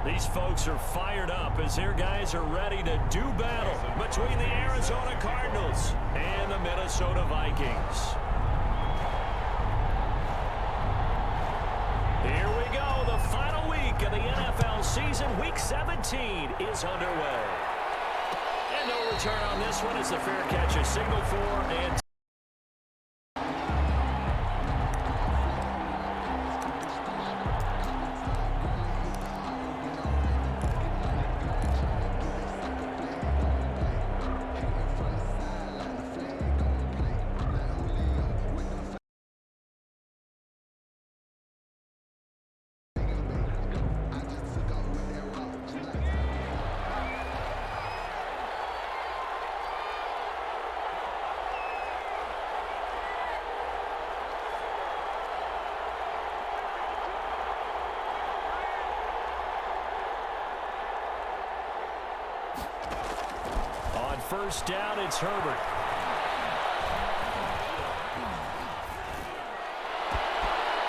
These folks are fired up as their guys are ready to do battle between the Arizona Cardinals and the Minnesota Vikings. Here we go. The final week of the NFL season. Week 17 is underway. And no return on this one as the fair catch is signaled for and first down, it's Herbert.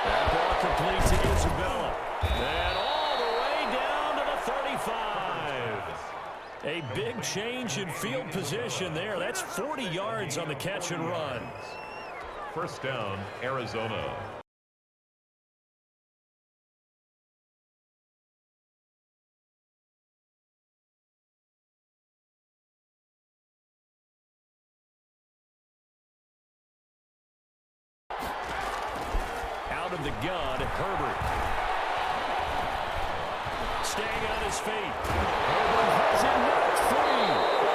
That ball complete to Isabella. And all the way down to the 35. A big change in field position there. That's 40 yards on the catch and run. First down, Arizona. Of the gun, Herbert. Staying on his feet. Herbert has it knocked free.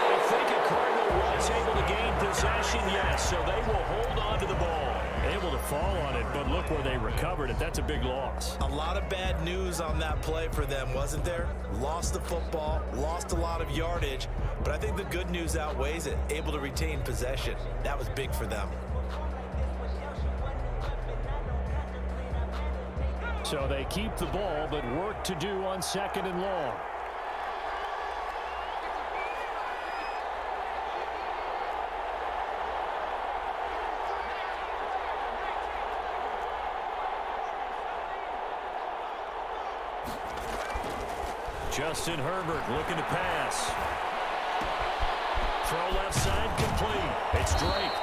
I think a Cardinal was able to gain possession, yes, so they will hold on to the ball. Able to fall on it, but look where they recovered it. That's a big loss. A lot of bad news on that play for them, wasn't there? Lost the football, lost a lot of yardage, but I think the good news outweighs it. Able to retain possession. That was big for them. So they keep the ball, but work to do on second and long. Justin Herbert looking to pass. Throw left side complete. It's Drake.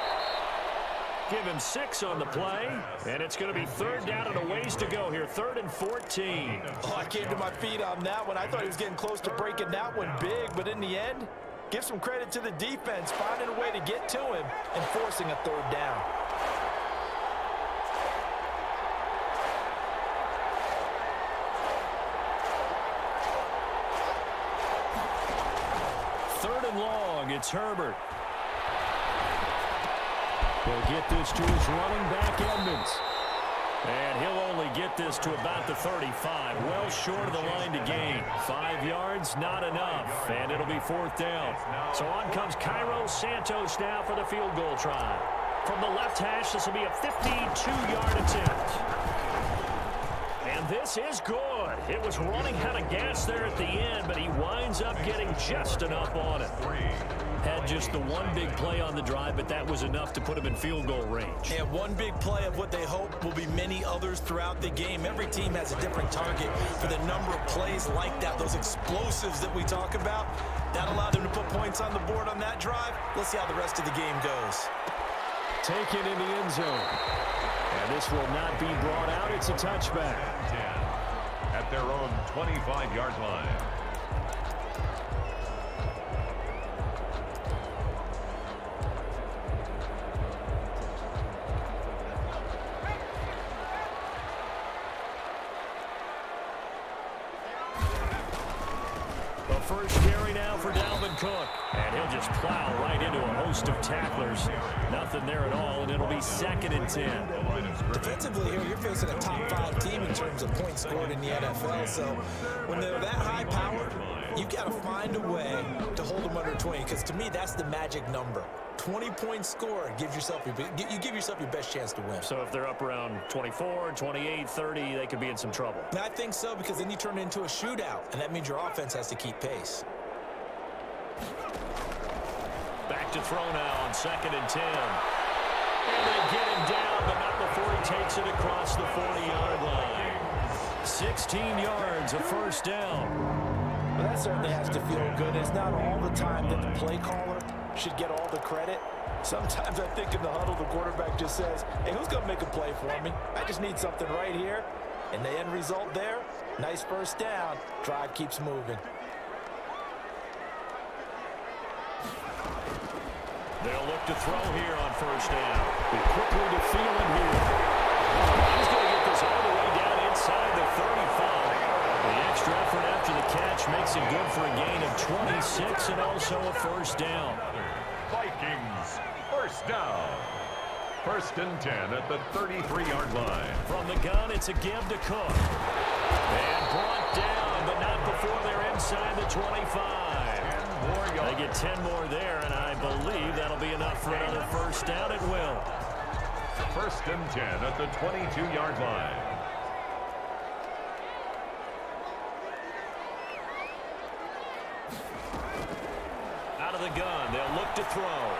Give him 6 on the play, and it's going to be third down and a ways to go here. 3rd and 14. Oh, I came to my feet on that one. I thought he was getting close to breaking that one big, but in the end, give some credit to the defense, finding a way to get to him and forcing a 3rd down. Third and long, it's Herbert. He'll get this to his running back, Edmonds. And he'll only get this to about the 35. Well short of the line to gain. 5 yards, not enough. And it'll be 4th down. So on comes Cairo Santos now for the field goal try. From the left hash, this will be a 52-yard attempt. And this is good. It was running out of gas there at the end, but he winds up getting just enough on it. Had just the one big play on the drive, but that was enough to put him in field goal range. And one big play of what they hope will be many others throughout the game. Every team has a different target for the number of plays like that, those explosives that we talk about. That allowed them to put points on the board on that drive. Let's see how the rest of the game goes. Taken in the end zone. And this will not be brought out. It's a touchback. 10 at their own 25-yard line. First carry now for Dalvin Cook. And he'll just plow right into a host of tacklers. Nothing there at all, and it'll be 2nd and 10. Defensively here, you're facing a top 5 team in terms of points scored in the NFL. So when they're that high-powered, you got to find a way to hold them under 20. Because to me, that's the magic number. 20 points scored gives yourself you give yourself your best chance to win. So if they're up around 24, 28, 30, they could be in some trouble. And I think so, because then you turn it into a shootout, and that means your offense has to keep pace. Back to throw now on 2nd and 10. And they get him down, but not before he takes it across the 40-yard line. 16 yards, a first down. Well, that certainly has to feel good. It's not all the time that the play caller should get all the credit. Sometimes I think in the huddle, the quarterback just says, hey, who's going to make a play for me? I just need something right here. And the end result there, nice first down. Drive keeps moving. They'll look to throw here on first down. Quickly to Thielen here. He's going to get this all the way down inside the 35. The extra effort after the catch makes it good for a gain of 26 and also a first down. Vikings, first down. First and 10 at the 33-yard line. From the gun, it's a give to Cook. And brought down, but not before they're inside the 25. They get 10 more there, and I believe that'll be enough for another first down. It will. First and 10 at the 22-yard line. Out of the gun, they'll look to throw.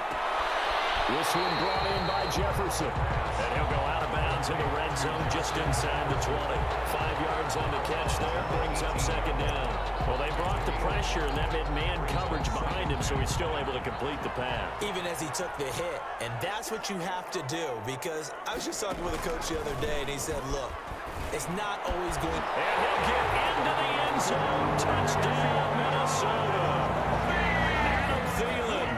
This one brought in by Jefferson. And he'll go out of bounds in the red zone just inside the 20. 5 yards on the catch there, brings up second down. Well, they brought the pressure, and that meant man coverage behind him, so he's still able to complete the pass. Even as he took the hit, and that's what you have to do, because I was just talking with a coach the other day, and he said, look, it's not always going. And he'll get into the end zone. Touchdown, Minnesota. Adam Thielen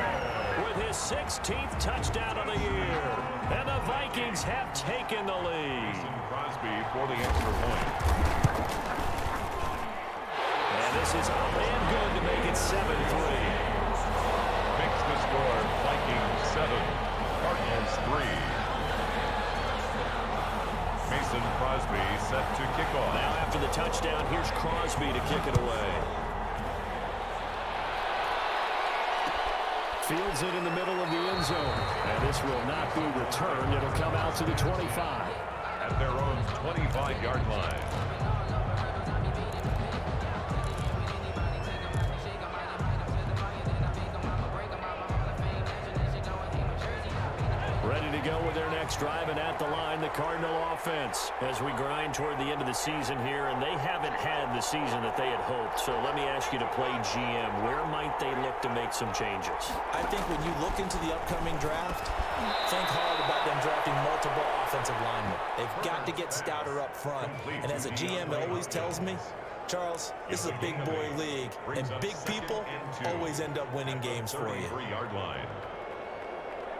with his 16th touchdown of the year. And the Vikings have taken the lead. Crosby for the extra point. And this is up and good to make it 7-3. Makes the score Vikings 7, Cardinals 3. Mason Crosby set to kick off. Now after the touchdown, here's Crosby to kick it away. Fields it in the middle of the end zone. And this will not be returned. It'll come out to the 25. At their own 25-yard line. Ready to go with their next drive, and at the line, the Cardinal offense as we grind toward the end of the season here, and they haven't had the season that they had hoped. So let me ask you to play GM. Where might they look to make some changes? I think when you look into the upcoming draft, think hard about them drafting multiple offensive linemen. They've got to get stouter up front. And as a GM, it always tells me, Charles, this is a big boy league, and big people always end up winning games for you. 33-yard line.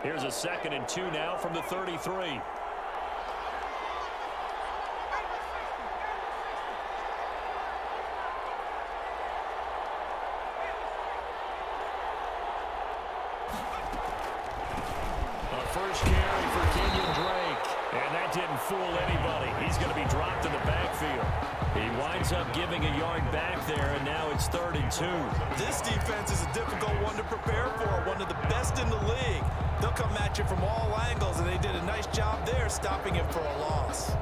Here's a 2nd and 2 now from the 33. First carry for Kenyon Drake. And that didn't fool anybody. He's going to be dropped in the backfield. He winds up giving a yard back there, and now it's 3rd and 2. This defense is a difficult one to prepare for, one of the best in the league. They'll come at you from all angles, and they did a nice job there stopping him for a loss.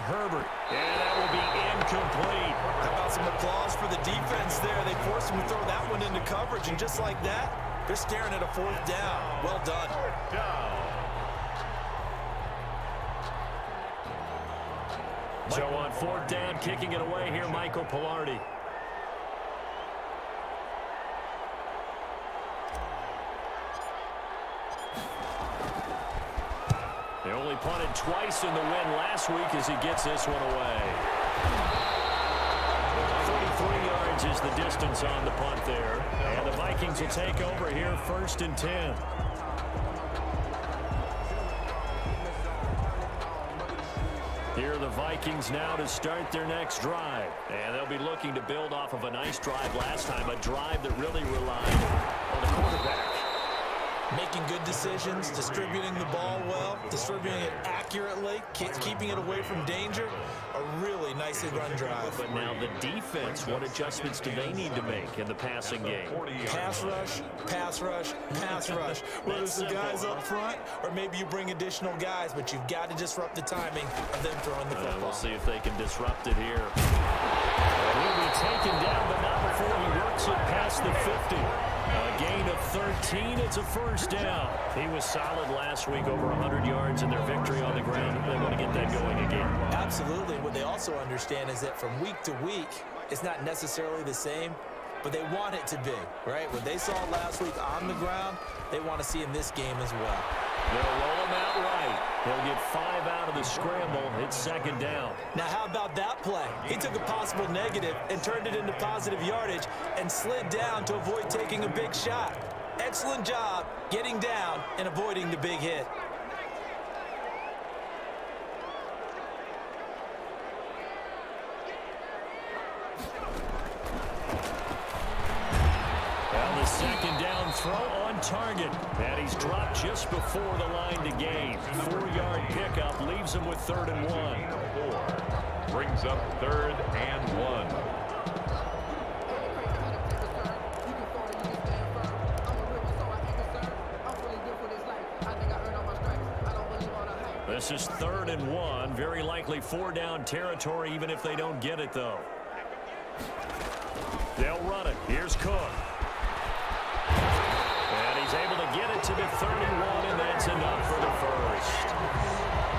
Herbert. And that will be incomplete. How about some applause for the defense there? They forced him to throw that one into coverage, and just like that, they're staring at a 4th down. Well done. So on 4th down, kicking it away here, Michael Pilardi. They only punted twice in the win last week as he gets this one away. 33 yards is the distance on the punt there. And the Vikings will take over here 1st and 10. Here are the Vikings now to start their next drive. And they'll be looking to build off of a nice drive last time, a drive that really relied on the quarterback. Make making good decisions, distributing the ball well, distributing it accurately, keeping it away from danger. A really nicely run drive. But now the defense, what adjustments do they need to make in the passing game? Pass rush, pass rush, pass rush. Whether it's the guys up front or maybe you bring additional guys, but you've got to disrupt the timing of them throwing the football. We'll see if they can disrupt it here. He'll be taken down, but not before he works it past the 50. A gain of 13. It's a first down. He was solid last week, over 100 yards in their victory on the ground. They want to get that going again. Absolutely. What they also understand is that from week to week, it's not necessarily the same, but they want it to be, right? What they saw last week on the ground, they want to see in this game as well. They'll roll him out right. He'll get 5 out of the scramble. It's second down. Now, how about that play? He took a possible negative and turned it into positive yardage and slid down to avoid taking a big shot. Excellent job getting down and avoiding the big hit. Well, the second down throw on target. And he's dropped just before the line to gain. 4-yard pickup leaves him with 3rd and 1. 4 brings up 3rd and 1. This is 3rd and 1. Very likely 4-down territory, even if they don't get it, though. They'll run it. Here's Cook. And he's able to get it to the 31, and that's enough for the first.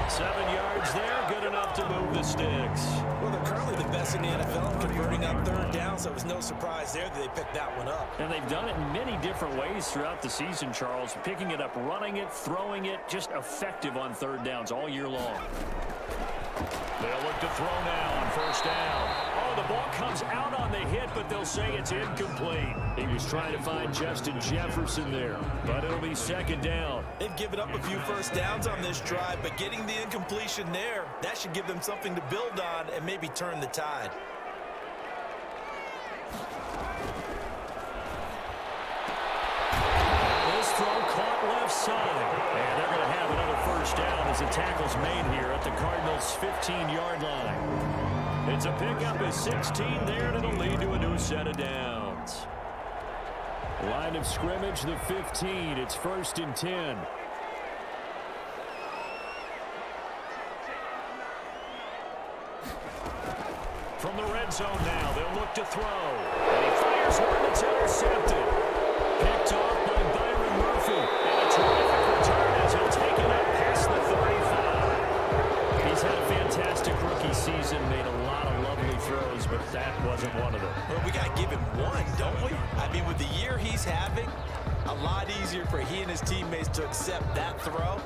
7 yards there, good enough to move the sticks. Well, they're currently the best in the NFL in converting on 3rd down, so it was no surprise there that they picked that one up. And they've done it in many different ways throughout the season, Charles. Picking it up, running it, throwing it, just effective on 3rd downs all year long. They'll look to throw now on 1st down. Oh, the ball comes out on the hit, but they'll say it's incomplete. He was trying to find Justin Jefferson there, but it'll be 2nd down. They've given up a few 1st downs on this drive, but getting the incompletion there, that should give them something to build on and maybe turn the tide. This throw caught left side, and they're going to have another 1st down as the tackle's made here at the Cardinals' 15-yard line. It's a pickup of 16 there, and it'll lead to a new set of downs. Line of scrimmage, the 15. It's 1st and 10. From the red zone now, they'll look to throw. And he fires one that's intercepted. Picked off by Byron Murphy. And a terrific return as he'll take it up past the 35. He's had a fantastic rookie season, made a lot of lovely throws, but that wasn't one of them. Well, we got to give him one, don't we? I mean, with the year he's having, a lot easier for he and his teammates to accept that throw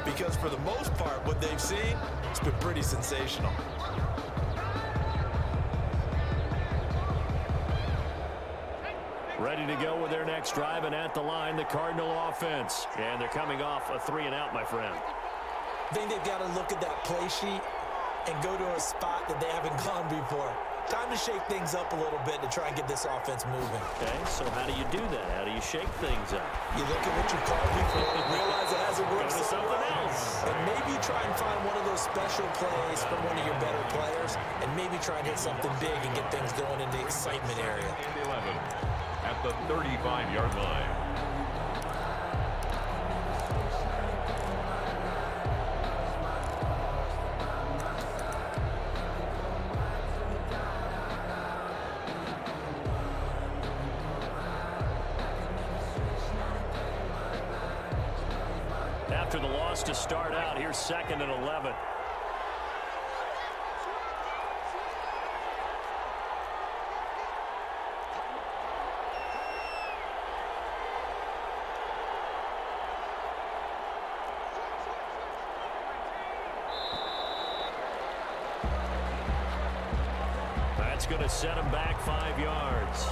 because for the most part, what they've seen, it's been pretty sensational. Ready to go with their next drive, and at the line, the Cardinal offense. And they're coming off a 3-and-out, my friend. I think they've got to look at that play sheet and go to a spot that they haven't gone before. Time to shake things up a little bit to try and get this offense moving. Okay, so how do you do that? How do you shake things up? You look at what you called before, realize it hasn't worked Go to something else. and maybe try and find one of those special plays from one of your better players, and maybe try and hit something big and get things going in the excitement area. 11 at the 35-yard line. After the loss to start out, here's 2nd and 11. That's going to set him back 5 yards.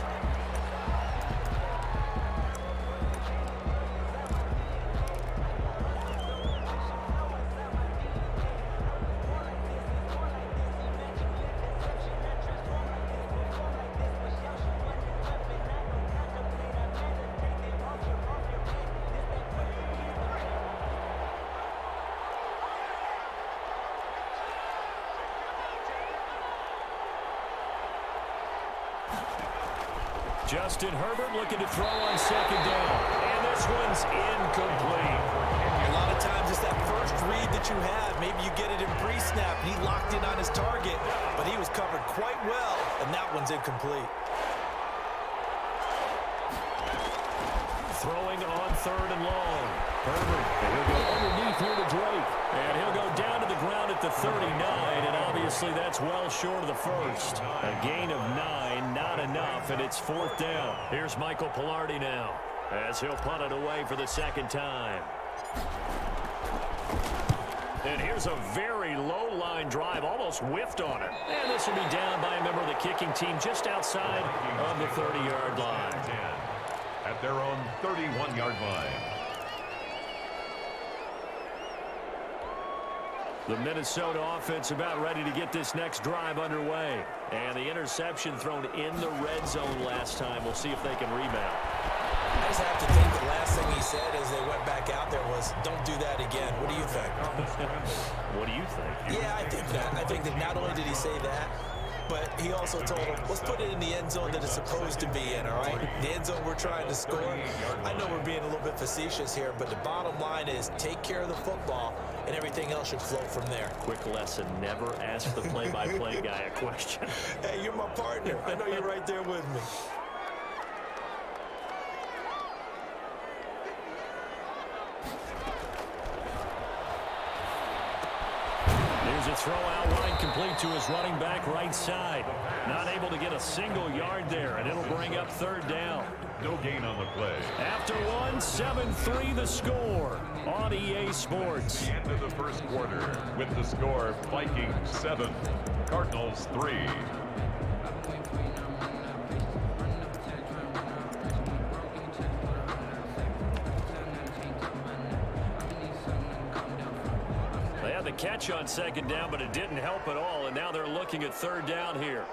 Justin Herbert looking to throw on second down. And this one's incomplete. A lot of times it's that first read that you have. Maybe you get it in pre-snap, and he locked in on his target, but he was covered quite well, and that one's incomplete. Throwing on third and long. Herbert, and he'll go underneath here to Drake. And he'll go down to the ground at the 39, and obviously that's well short of the first. A gain of 9, not enough, and it's fourth down. Here's Michael Pilardi now, as he'll punt it away for the second time. And here's a very low line drive, almost whiffed on it. And this will be down by a member of the kicking team just outside of the 30-yard line. At their own 31-yard line. The Minnesota offense about ready to get this next drive underway. And the interception thrown in the red zone last time. We'll see if they can rebound. I just have to think the last thing he said as they went back out there was, don't do that again. What do you think? What do you think? Yeah, I think that. I think that not only did he say that, but he also told him, let's put it in the end zone that it's supposed to be in, all right? The end zone we're trying to score. I know we're being a little bit facetious here, but the bottom line is take care of the football, and everything else should flow from there. Quick lesson, never ask the play-by-play guy a question. Hey, you're my partner. I know you're right there with me. There's a throw out wide complete to his running back right side. Not able to get a single yard there, and it'll bring up third down. No gain on the play. After one, 7-3 the score on EA Sports. End of the first quarter with the score Vikings 7, Cardinals 3. They had the catch on second down, but it didn't help at all, and now they're looking at third down here.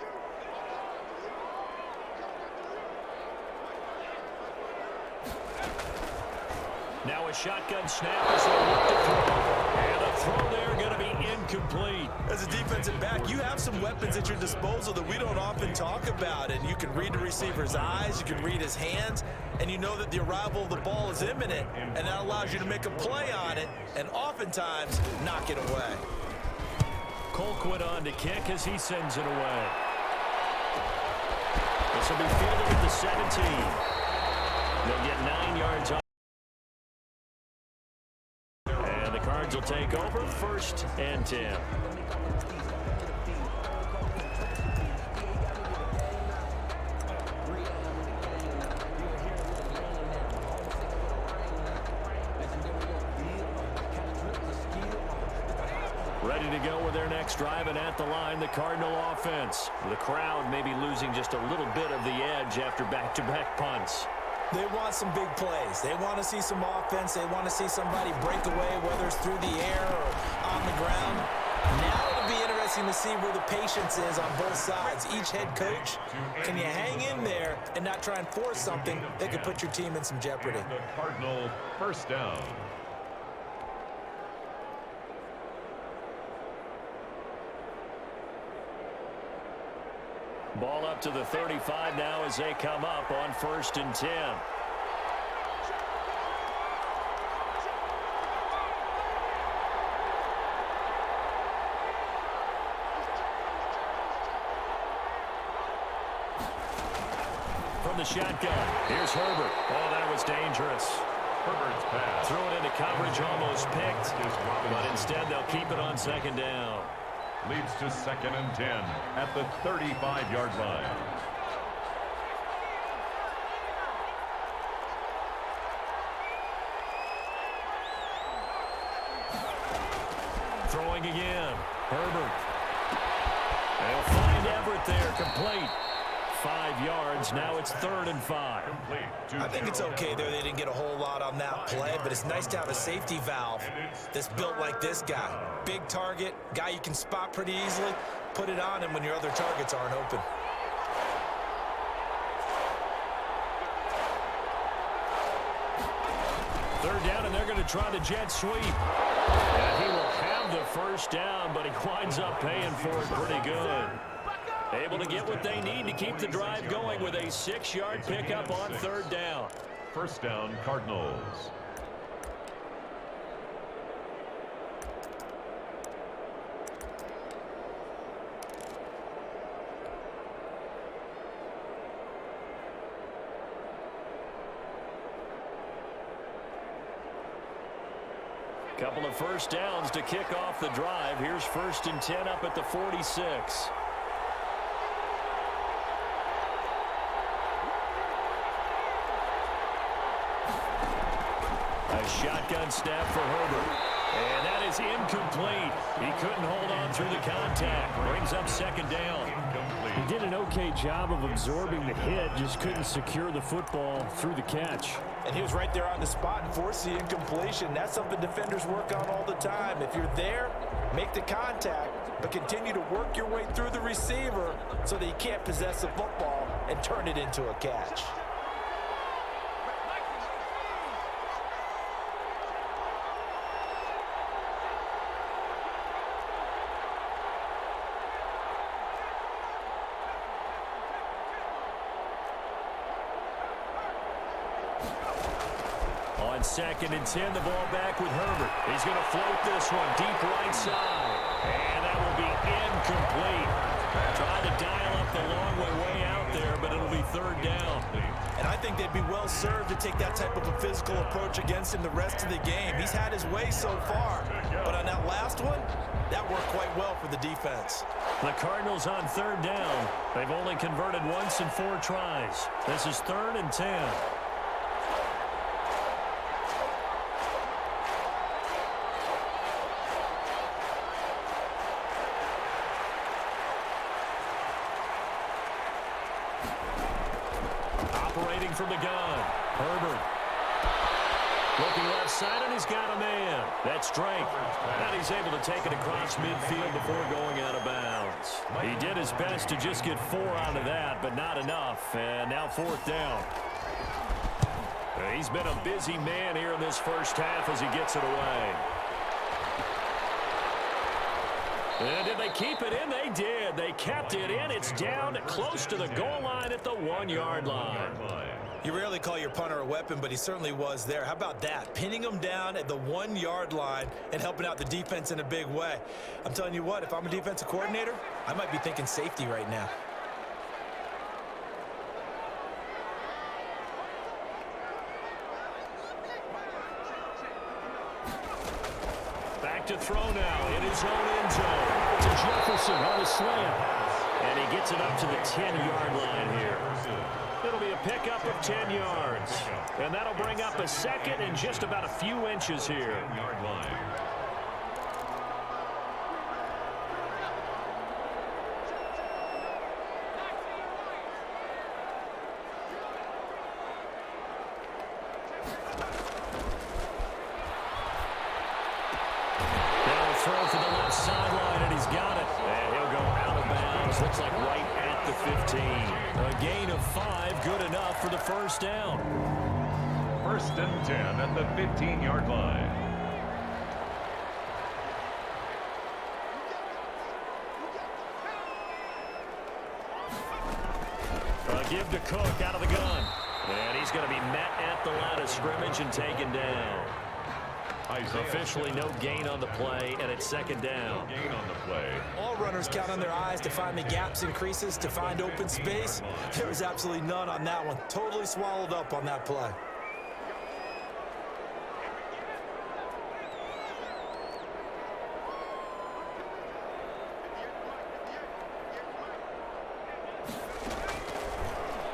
Now a shotgun snap as they look to throw. And the throw there going to be incomplete. As a defensive back, you have some weapons at your disposal that we don't often talk about. And you can read the receiver's eyes, you can read his hands, and you know that the arrival of the ball is imminent. And that allows you to make a play on it and oftentimes knock it away. Colquitt on to kick as he sends it away. This will be fielded at the 17. They'll get 9 yards off. And the Cards will take over, 1st and 10. Ready to go with their next drive, and at the line, the Cardinal offense. The crowd may be losing just a little bit of the edge after back-to-back punts. They want some big plays. They want to see some offense. They want to see somebody break away, whether it's through the air or on the ground. Now it'll be interesting to see where the patience is on both sides. Each head coach, can you hang in there and not try and force something that could put your team in some jeopardy? The Cardinal first down. Ball up to the 35 now as they come up on 1st and 10. From the shotgun, here's Herbert. Oh, that was dangerous. Herbert's pass. Threw it into coverage, almost picked, but instead they'll keep it on second down. Leads to 2nd and 10 at the 35-yard line. Throwing again. Herbert. They'll find Everett there, complete. 5 yards. Now it's 3rd and 5. I think it's okay there. They didn't get a whole lot on that play, but it's nice to have a safety valve that's built like this guy. Big target, guy you can spot pretty easily. Put it on him when your other targets aren't open. Third down, and they're going to try the jet sweep. And he will have the first down, but he winds up paying for it pretty good. Able to get what they need to keep the drive going with a 6-yard pickup on 3rd down. First down, Cardinals. Couple of first downs to kick off the drive. Here's 1st and 10 up at the 46. A shotgun snap for Herbert. And that is incomplete. He couldn't hold on through the contact. Brings up 2nd down. He did an okay job of absorbing the hit, just couldn't secure the football through the catch. And he was right there on the spot and forced the incompletion. That's something defenders work on all the time. If you're there, make the contact, but continue to work your way through the receiver so that he can't possess the football and turn it into a catch. On 2nd and 10, the ball back with Herbert. He's going to float this one deep right side. And that will be incomplete. Trying to dial up the long way out there, but it'll be 3rd down. And I think they'd be well served to take that type of a physical approach against him the rest of the game. He's had his way so far, but on that last one, that worked quite well for the defense. The Cardinals on 3rd down. They've only converted once in 4 tries. This is 3rd and 10. Operating from the gun. Herbert. Looking left side, and he's got a man. That's Drake. And he's able to take it across midfield before going out of bounds. He did his best to just get 4 out of that, but not enough. And now 4th down. He's been a busy man here in this first half as he gets it away. And did they keep it in? They did. They kept it in. It's down close to the goal line at the 1-yard line. You rarely call your punter a weapon, but he certainly was there. How about that? Pinning him down at the 1-yard line and helping out the defense in a big way. I'm telling you what, if I'm a defensive coordinator, I might be thinking safety right now. Back to throw now in his own end zone. To Jefferson on the slant. And he gets it up to the 10-yard line here. It'll be a pickup of 10 yards. And that'll bring up a 2nd and just about a few inches here. Throw for the left sideline, and he's got it. And he'll go out of bounds. Looks like right at the 15. A gain of 5, good enough for the 1st down. 1st and 10 at the 15-yard line. A give to Cook out of the gun. And he's going to be met at the line of scrimmage and taken down. Officially no gain on the play, and it's 2nd down. Gain on the play. All runners count on their eyes to find the gaps and creases, to find open space. There was absolutely none on that one. Totally swallowed up on that play.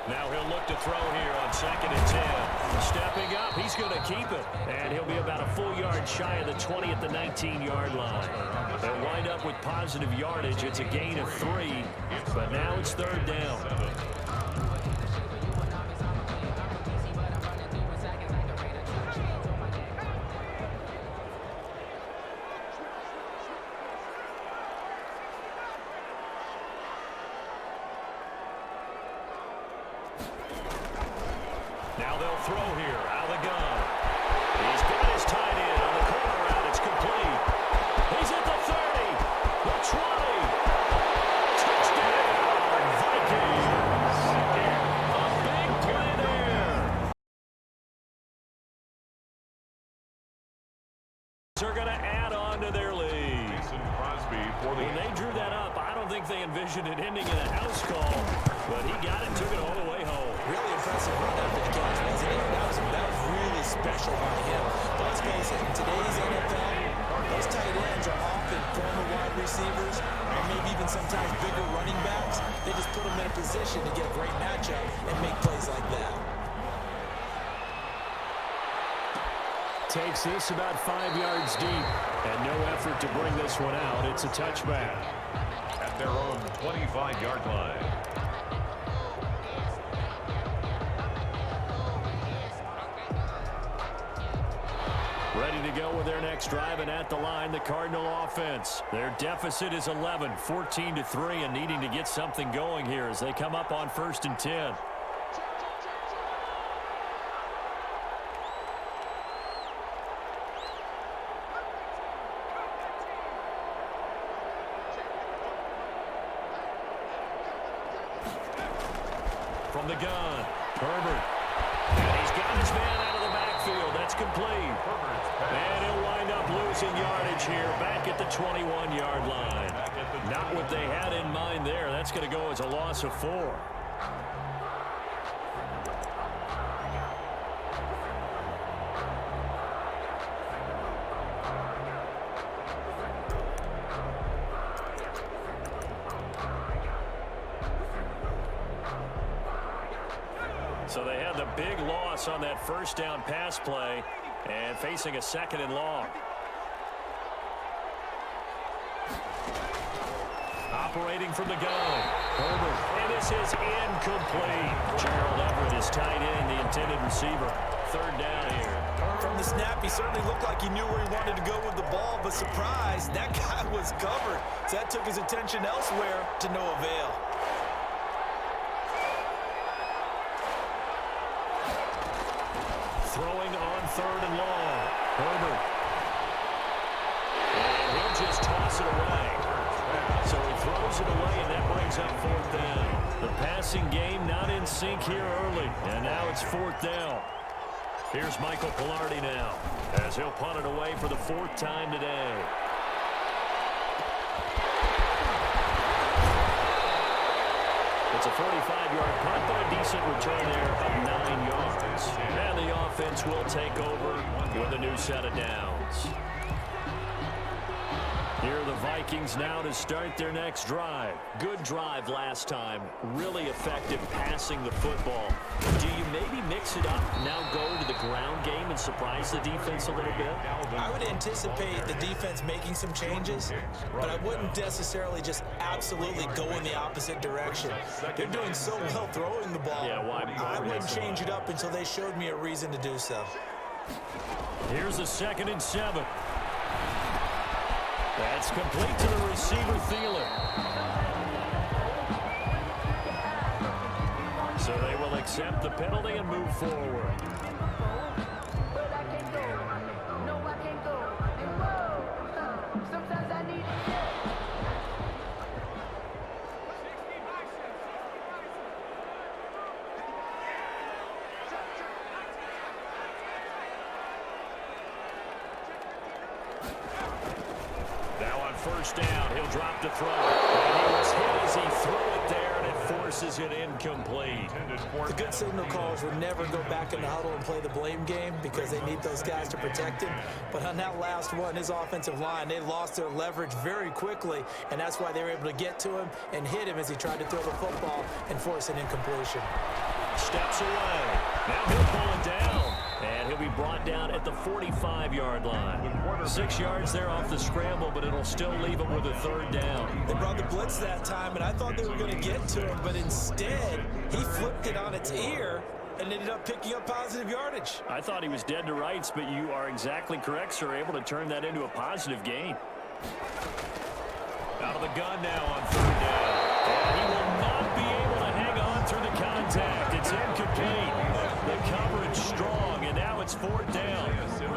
Now he'll look to throw here on 2nd and 10. Stepping up, he's going to keep it. And he'll be about a full yard shy of the 20 at the 19-yard line. They'll wind up with positive yardage. It's a gain of 3, but now it's 3rd down. Now they'll throw here out of the gun. He's got his tight end on the corner route. It's complete. He's at the 30, the 20. Touchdown! are going to add on to their lead. When they drew that up, I don't think they envisioned it ending in a house call, but he got it, took it all the way home. Really impressive run after the catch, wasn't it? That was really special by him. But let's face it, in today's NFL, those tight ends are often former wide receivers or maybe even sometimes bigger running backs. They just put them in a position to get a great matchup and make plays like that. Takes this about 5 yards deep, and no effort to bring this one out. It's a touchback. At their own 25-yard line. Ready to go with their next drive, and at the line, the Cardinal offense. Their deficit is 11, 14-3, and needing to get something going here as they come up on 1st and 10. From the gun, Herbert. And he's got his man out of the backfield. That's complete. And he'll wind up losing yardage here back at the 21-yard line. Not what they had in mind there. That's going to go as a loss of 4. So they had the big loss on that first down pass play and facing a 2nd and long. Operating from the gun, Herbert, and this is incomplete. Gerald Everett is tied in, the intended receiver. 3rd down here. From the snap, he certainly looked like he knew where he wanted to go with the ball, but surprise, that guy was covered. So that took his attention elsewhere to no avail. Throwing on 3rd and long. Herbert. And he'll just toss it away. So he throws it away, and that brings up 4th down. The passing game not in sync here early, and now it's 4th down. Here's Michael Pilardi now, as he'll punt it away for the 4th time today. It's a 45-yard punt, but a decent return there of 9 yards. And the offense will take over with a new set of downs. Here are the Vikings now to start their next drive. Good drive last time. Really effective passing the football. Do you maybe mix it up, now go to the ground game and surprise the defense a little bit? I would anticipate the defense making some changes, but I wouldn't necessarily just absolutely go in the opposite direction. They're doing so well throwing the ball. Yeah, why? I wouldn't change it up until they showed me a reason to do so. Here's a 2nd and 7. That's complete to the receiver, Thielen. So they will accept the penalty and move forward. Now on 1st down, he'll drop to throw. And he was hit as he threw it there, and it forces it incomplete. The good signal callers would never go back in the huddle and play the blame game because they need those guys to protect him. But on that last one, his offensive line, they lost their leverage very quickly, and that's why they were able to get to him and hit him as he tried to throw the football and force an incompletion. Steps away. Now he'll pull it down. And he'll be brought down at the 45-yard line. 6 yards there off the scramble, but it'll still leave him with a 3rd down. They brought the blitz that time, and I thought they were going to get to him, but instead, he flipped it on its ear and ended up picking up positive yardage. I thought he was dead to rights, but you are exactly correct, sir. Able to turn that into a positive gain. Out of the gun now on 3rd down. And he will not be able to hang on through the contact. It's incomplete. The coverage strong, and now it's 4th down.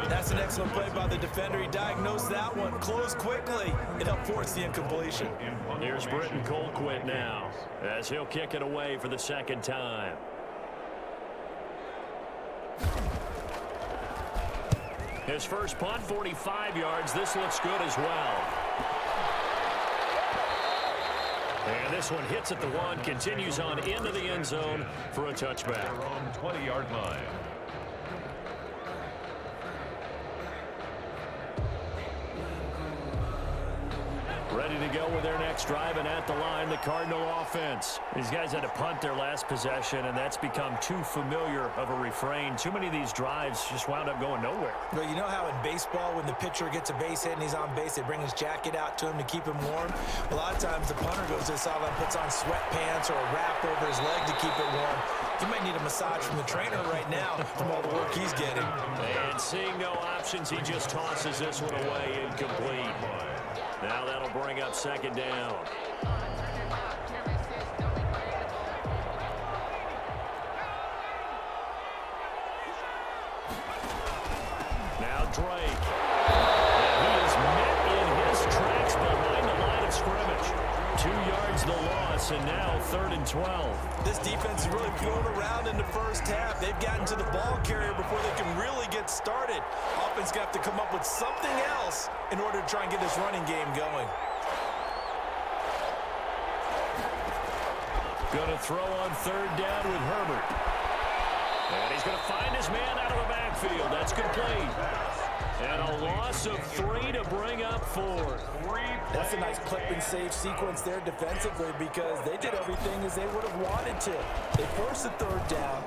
That's an excellent play by the defender. He diagnosed that one, closed quickly, and helped force the incompletion. Here's Britton Colquitt now, as he'll kick it away for the 2nd time. His first punt, 45 yards. This looks good as well. And this one hits at the 1, continues on into the end zone for a touchback. Their own 20-yard line. Ready to go with their next drive, and at the line, the Cardinal offense. These guys had to punt their last possession, and that's become too familiar of a refrain. Too many of these drives just wound up going nowhere. Well, you know how in baseball, when the pitcher gets a base hit and he's on base, they bring his jacket out to him to keep him warm? A lot of times the punter goes to the sideline, puts on sweatpants or a wrap over his leg to keep it warm. He might need a massage from the trainer right now from all the work he's getting. And seeing no options, he just tosses this one away, incomplete. Now that'll bring up second down. Now Drake. And he is met in his tracks behind the line of scrimmage. 2 yards the loss, and now 3rd and 12. This defense is really thrown around in the first half. They've gotten to the ball carrier before they can really get started. Offense got to come up with something else in order to try and get this running game going. Going to throw on 3rd down with Herbert. And he's going to find his man out of the backfield. That's complete. And a loss of 3 to bring up 4. That's a nice clip and save sequence there defensively because they did everything as they would have wanted to. They forced the 3rd down,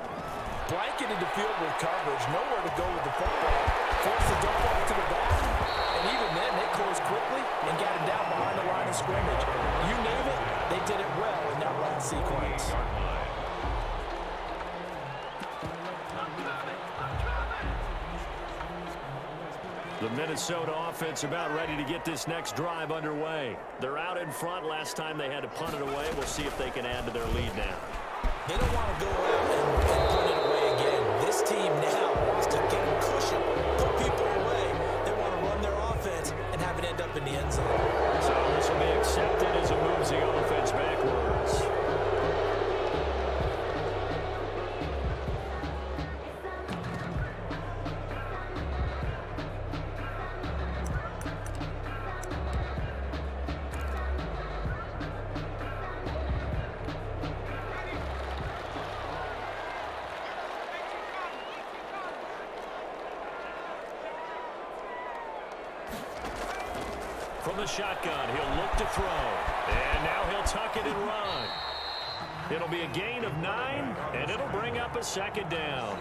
blanketed the field with coverage, nowhere to go with the football, forced the dump off to the back, and even then they closed quickly and got him down behind the line of scrimmage. You name it, they did it well in that last sequence. The Minnesota offense about ready to get this next drive underway. They're out in front. Last time they had to punt it away. We'll see if they can add to their lead now. They don't want to go out and punt it away again. This team now wants to get a cushion, put people away. They want to run their offense and have it end up in the end zone. So this will be accepted as it moves the offense backwards. From the shotgun, he'll look to throw. And now he'll tuck it and run. It'll be a gain of 9, and it'll bring up a 2nd down.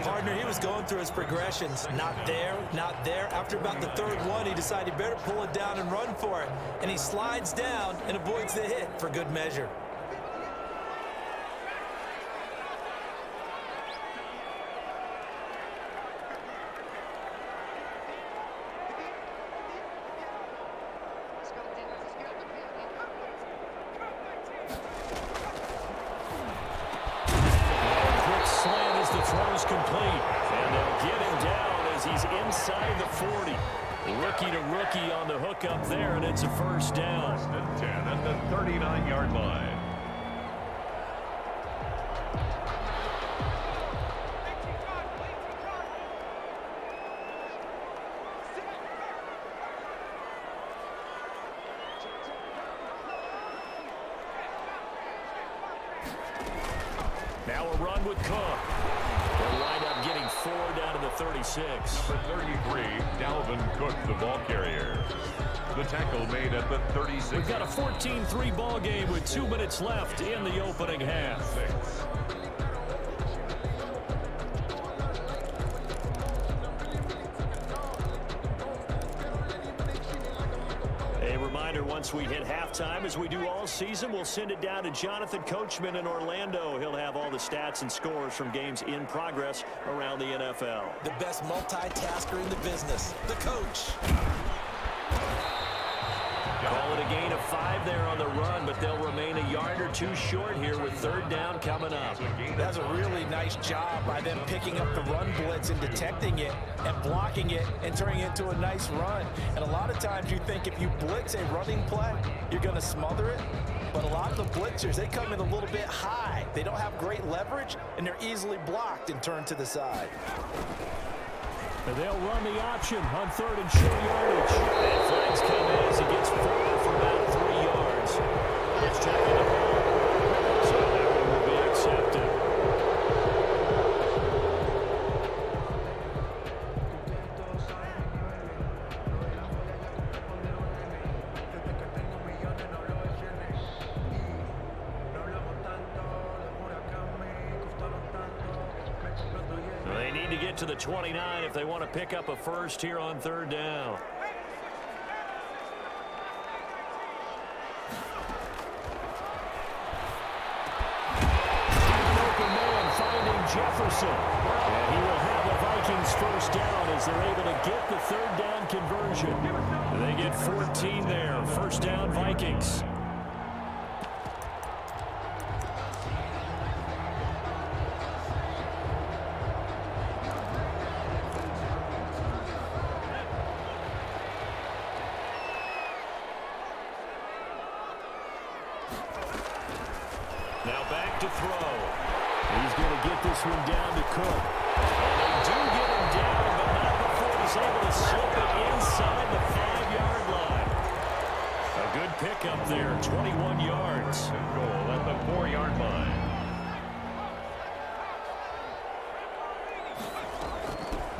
Partner, he was going through his progressions. Not there, not there. After about the 3rd one, he decided he better pull it down and run for it. And he slides down and avoids the hit for good measure. Complete, and they'll get him down as he's inside the 40. Rookie to rookie on the hook up there, and it's a 1st down. 1st and 10 at the 39-yard line. Now a run with Cook. They'll wind up getting 4 down to the 36. For 33, Dalvin Cook, the ball carrier. The tackle made at the 36. We've got a 14-3 ball game with 2 minutes left in the opening half. 6. A reminder, once we hit halftime, as we do all season, we'll send it down to Jonathan Coachman in Orlando. He'll have all the stats and scores from games in progress around the NFL. The best multitasker in the business, the coach. Call it a gain of 5 there on the run, but they'll remain a yard or 2 short here with 3rd down coming up. That's a really nice job by them picking up the run blitz and detecting it and blocking it and turning it into a nice run. And a lot of times you think if you blitz a running play, you're going to smother it. But a lot of the blitzers, they come in a little bit high. They don't have great leverage, and they're easily blocked and turned to the side. And they'll run the option on 3rd and short yardage. And flags come in as he gets forward for about 3 yards. Let's check it out. So that one will be accepted. They need to get to the 29 if they want to pick up a first here on 3rd down. An open man finding Jefferson. And he will have the Vikings first down as they're able to get the 3rd down conversion. They get 14 there. First down, Vikings. Now back to throw. He's going to get this one down to Cook. And they do get him down, but not before he's able to slip it inside the 5-yard line. A good pickup there, 21 yards. Goal at the 4-yard line.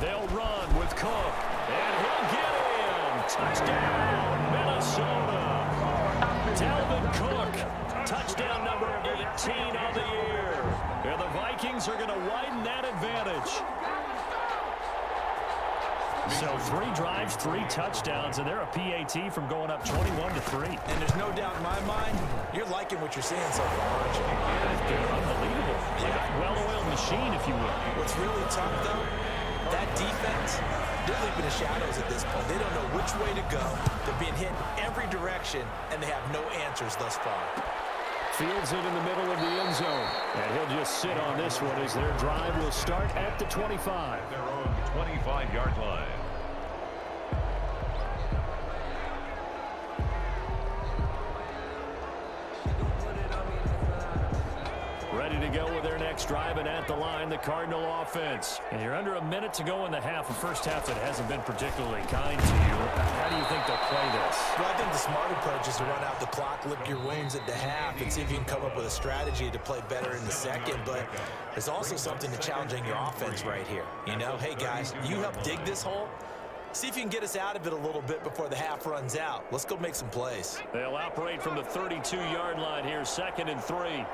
They'll run with Cook. And he'll get in. Touchdown, Minnesota. Dalvin Cook. Touchdown number 18 on the year. And the Vikings are going to widen that advantage. So 3 drives, 3 touchdowns, and they're a PAT from going up 21-3. And there's no doubt in my mind, you're liking what you're seeing so far, aren't you? They're unbelievable. Like a well-oiled machine, if you will. What's really tough, though, that defense, they're leaving the shadows at this point. They don't know which way to go. They're being hit in every direction, and they have no answers thus far. Fields it in the middle of the end zone. And he'll just sit on this one as their drive will start at the 25. Their own 25-yard line. Ready to go with their next drive, and at the line, the Cardinal offense. And you're under a minute to go in the half, a first half that hasn't been particularly kind to you. How do you think they'll play this? Well, I think the smart approach is to run out the clock, lick your wounds at the half, and see if you can come up with a strategy to play better in the second. But there's also something to challenging your offense right here. You know, hey, guys, you help dig this hole. See if you can get us out of it a little bit before the half runs out. Let's go make some plays. They'll operate from the 32-yard line here, 2nd and 3.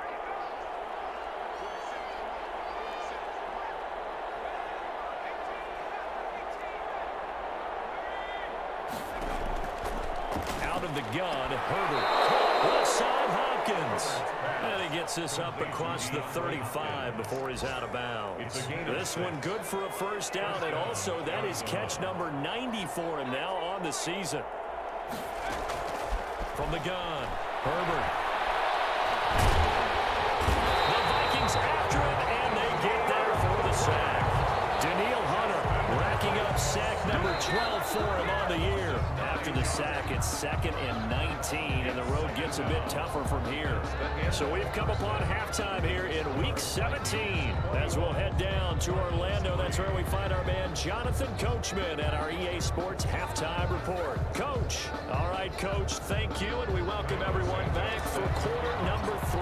Of the gun, Herbert. Left side, Hopkins. And he gets this up across the 35 before he's out of bounds. This one good for a first down, and also that is catch number 90 for him now on the season. From the gun, Herbert. The Vikings after him, and they get there for the sack. Daniil Hunter racking up sack number 12 for him on the year. After the sack, it's 2nd and 19, and the road gets a bit tougher from here. So we've come upon halftime here in Week 17. As we'll head down to Orlando, that's where we find our man Jonathan Coachman at our EA Sports Halftime Report. Coach. All right, Coach, thank you, and we welcome everyone back for quarter number 3.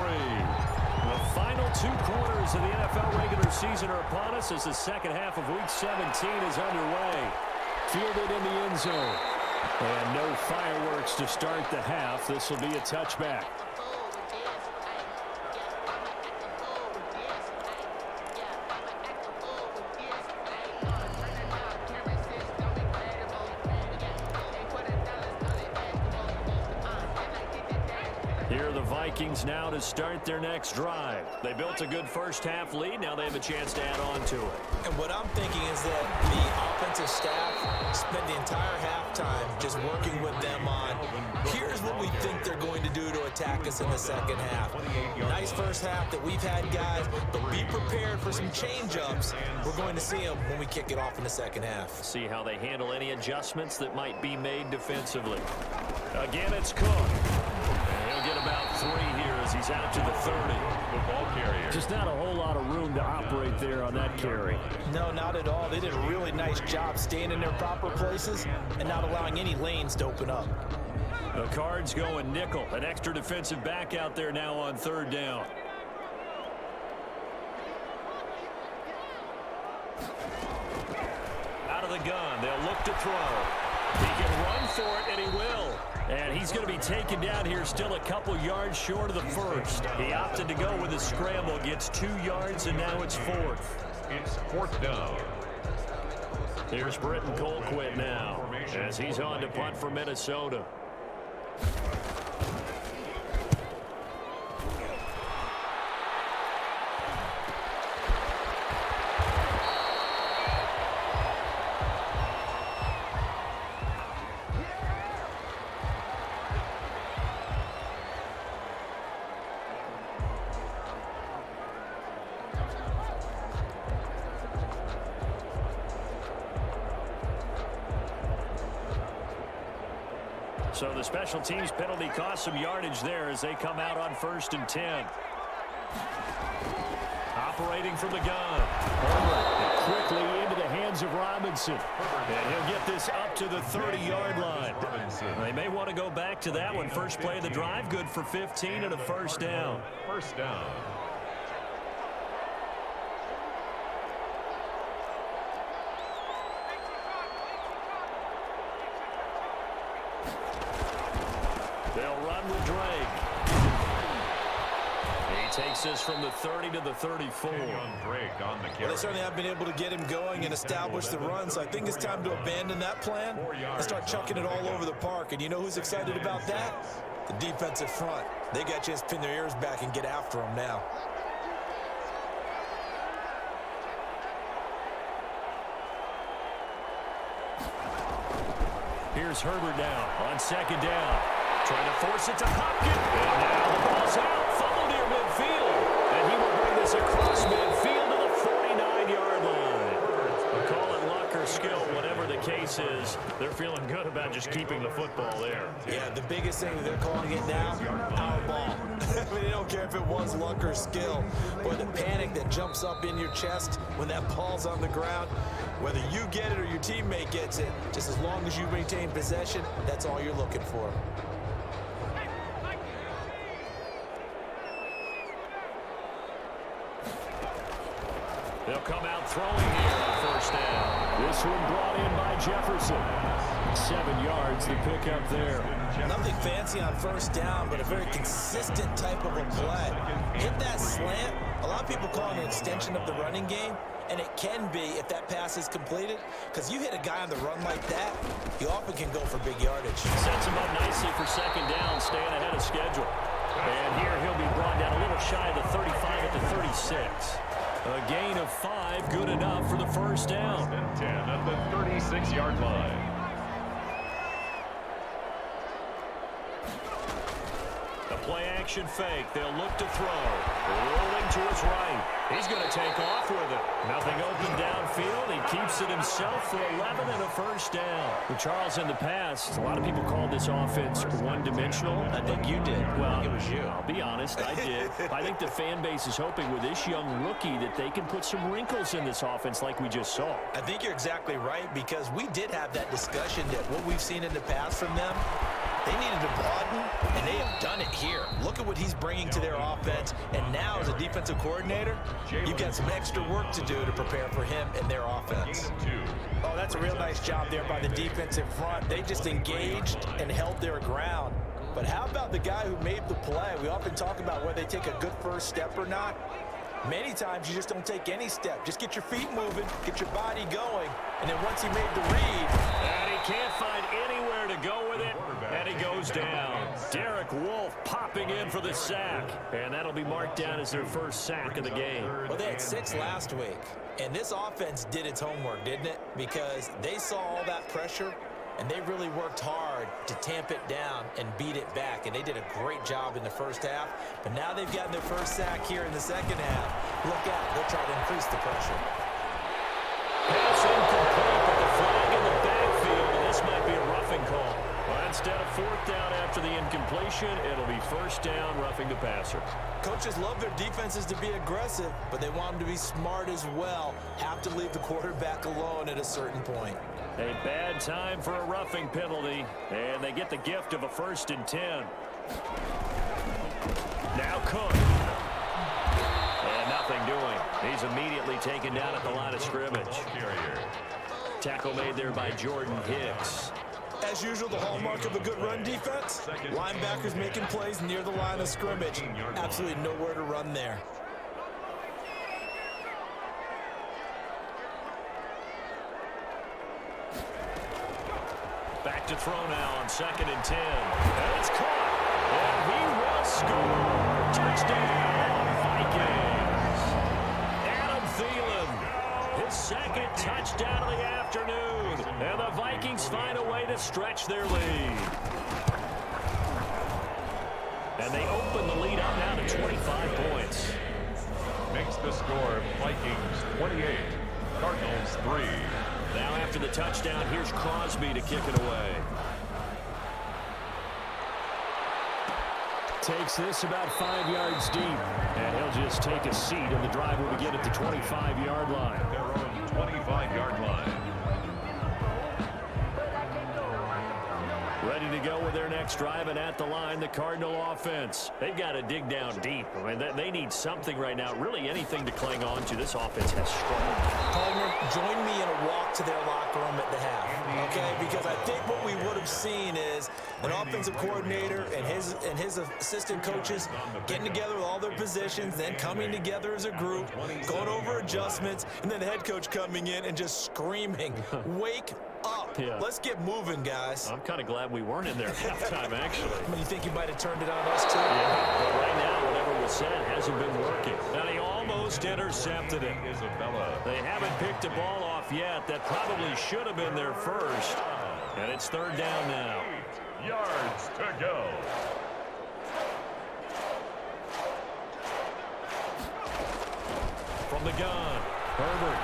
The final 2 quarters of the NFL regular season are upon us as the second half of Week 17 is underway. Fielded in the end zone. And no fireworks to start the half. This will be a touchback. Here are the Vikings now to start their next drive. They built a good first half lead. Now they have a chance to add on to it. And what I'm thinking is that the offensive staff spent the entire halftime just working with them on, here's what we think they're going to do to attack us in the second half. Nice first half that we've had, guys, but be prepared for some change-ups. We're going to see them when we kick it off in the second half. See how they handle any adjustments that might be made defensively. Again, it's Cook. And he'll get about 3 here as as he's out to the 30. Football carrier. Just not a whole lot of room to operate there on that carry. No, not at all. They did a really nice job staying in their proper places and not allowing any lanes to open up. The Cards going nickel. An extra defensive back out there now on 3rd down. Out of the gun. They'll look to throw. He can run for it, and he will. And he's going to be taken down here still a couple yards short of the first. He opted to go with a scramble. Gets 2 yards, and now it's 4th. It's 4th down. Here's Britton Colquitt now as he's on to punt for Minnesota. So the special teams penalty cost some yardage there as they come out on 1st and 10. Operating from the gun. Herbert quickly into the hands of Robinson. And he'll get this up to the 30-yard line. They may want to go back to that one. First play of the drive, good for 15 and a 1st down. 1st down. They'll run with Drake. He takes this from the 30 to the 34. Drake on the carry. Well, they certainly have been able to get him going and establish the run, so I think it's time to abandon that plan and start chucking it all over the park. And you know who's excited about that? The defensive front. They got a chance to pin their ears back and get after him now. Here's Herbert now on 2nd down. Trying to force it to Hopkins. And now the ball's out. Fumble near midfield. And he will bring this across midfield to the 49-yard line. We'll call it luck or skill, whatever the case is. They're feeling good about just keeping the football there. Yeah, the biggest thing that they're calling it now, power ball. I mean, they don't care if it was luck or skill. But the panic that jumps up in your chest when that ball's on the ground, whether you get it or your teammate gets it, just as long as you maintain possession, that's all you're looking for. They'll come out throwing here on 1st down. This one brought in by Jefferson. 7 yards, the pickup there. Nothing fancy on 1st down, but a very consistent type of a play. Hit that slant. A lot of people call it an extension of the running game, and it can be if that pass is completed, because you hit a guy on the run like that, you often can go for big yardage. Sets him up nicely for 2nd down, staying ahead of schedule. And here he'll be brought down a little shy of the 35 at the 36. A gain of 5, good enough for the 1st down. 10 at the 36-yard line. The play-action fake. They'll look to throw. Rolling to his right. He's going to take off with it. Nothing open downfield. He keeps it himself for 11 and a 1st down. Well, Charles, in the past, a lot of people called this offense one-dimensional. I think you did. Well, I think it was you. I'll be honest, I did. I think the fan base is hoping with this young rookie that they can put some wrinkles in this offense like we just saw. I think you're exactly right, because we did have that discussion that what we've seen in the past from them, they needed to broaden, and they have done it here. Look at what he's bringing to their offense, and now as a defensive coordinator, you've got some extra work to do to prepare for him and their offense. Oh, that's a real nice job there by the defensive front. They just engaged and held their ground. But how about the guy who made the play? We often talk about whether they take a good first step or not. Many times you just don't take any step. Just get your feet moving, get your body going, and then once he made the read. And he can't find anywhere to go with it, and he goes down. Derek Wolfe popping in for the sack, and that'll be marked down as their first sack of the game. Well, they had 6 last week, and this offense did its homework, didn't it? Because they saw all that pressure, and they really worked hard to tamp it down and beat it back. And they did a great job in the first half. But now they've gotten their first sack here in the second half. Look out. They'll try to increase the pressure. Pass incomplete, but the flag in the backfield, and this might be a roughing call. Well, instead of 4th down after after the incompletion, it'll be first down, roughing the passer. Coaches love their defenses to be aggressive, but they want them to be smart as well. Have to leave the quarterback alone at a certain point. A bad time for a roughing penalty, and they get the gift of a 1st and 10. Now Cook. And nothing doing. He's immediately taken down at the line of scrimmage. Tackle made there by Jordan Hicks. As usual, the hallmark of a good run defense, linebackers making plays near the line of scrimmage. Absolutely nowhere to run there. Back to throw now on 2nd and 10. And it's caught. And he will score. Touchdown, Vikings. Adam Thielen, his 2nd touchdown of the afternoon. And the Vikings find a way to stretch their lead. And they open the lead up now to 25 points. Makes the score Vikings 28, Cardinals 3. Now after the touchdown, here's Crosby to kick it away. Takes this about 5 yards deep. And he'll just take a seat, and the drive will begin at the 25-yard line. Their own 25-yard line. Ready to go with their next drive, and at the line, the Cardinal offense. They've got to dig down deep. I mean, they need something right now, really anything to cling on to. This offense has struggled. Palmer, join me in a walk to their locker room at the half, okay? Because I think what we would have seen is an offensive coordinator and his assistant coaches getting together with all their positions, then coming together as a group, going over adjustments, and then the head coach coming in and just screaming, wake up. Yeah. Let's get moving, guys. I'm kind of glad we weren't in there at halftime, actually. I mean, you think you might have turned it on us, too? Yeah, but right now, whatever was said hasn't been working. Now, he almost intercepted it. They haven't picked a ball off yet. That probably should have been their first. And it's 3rd down now. 8 yards to go. From the gun, Herbert.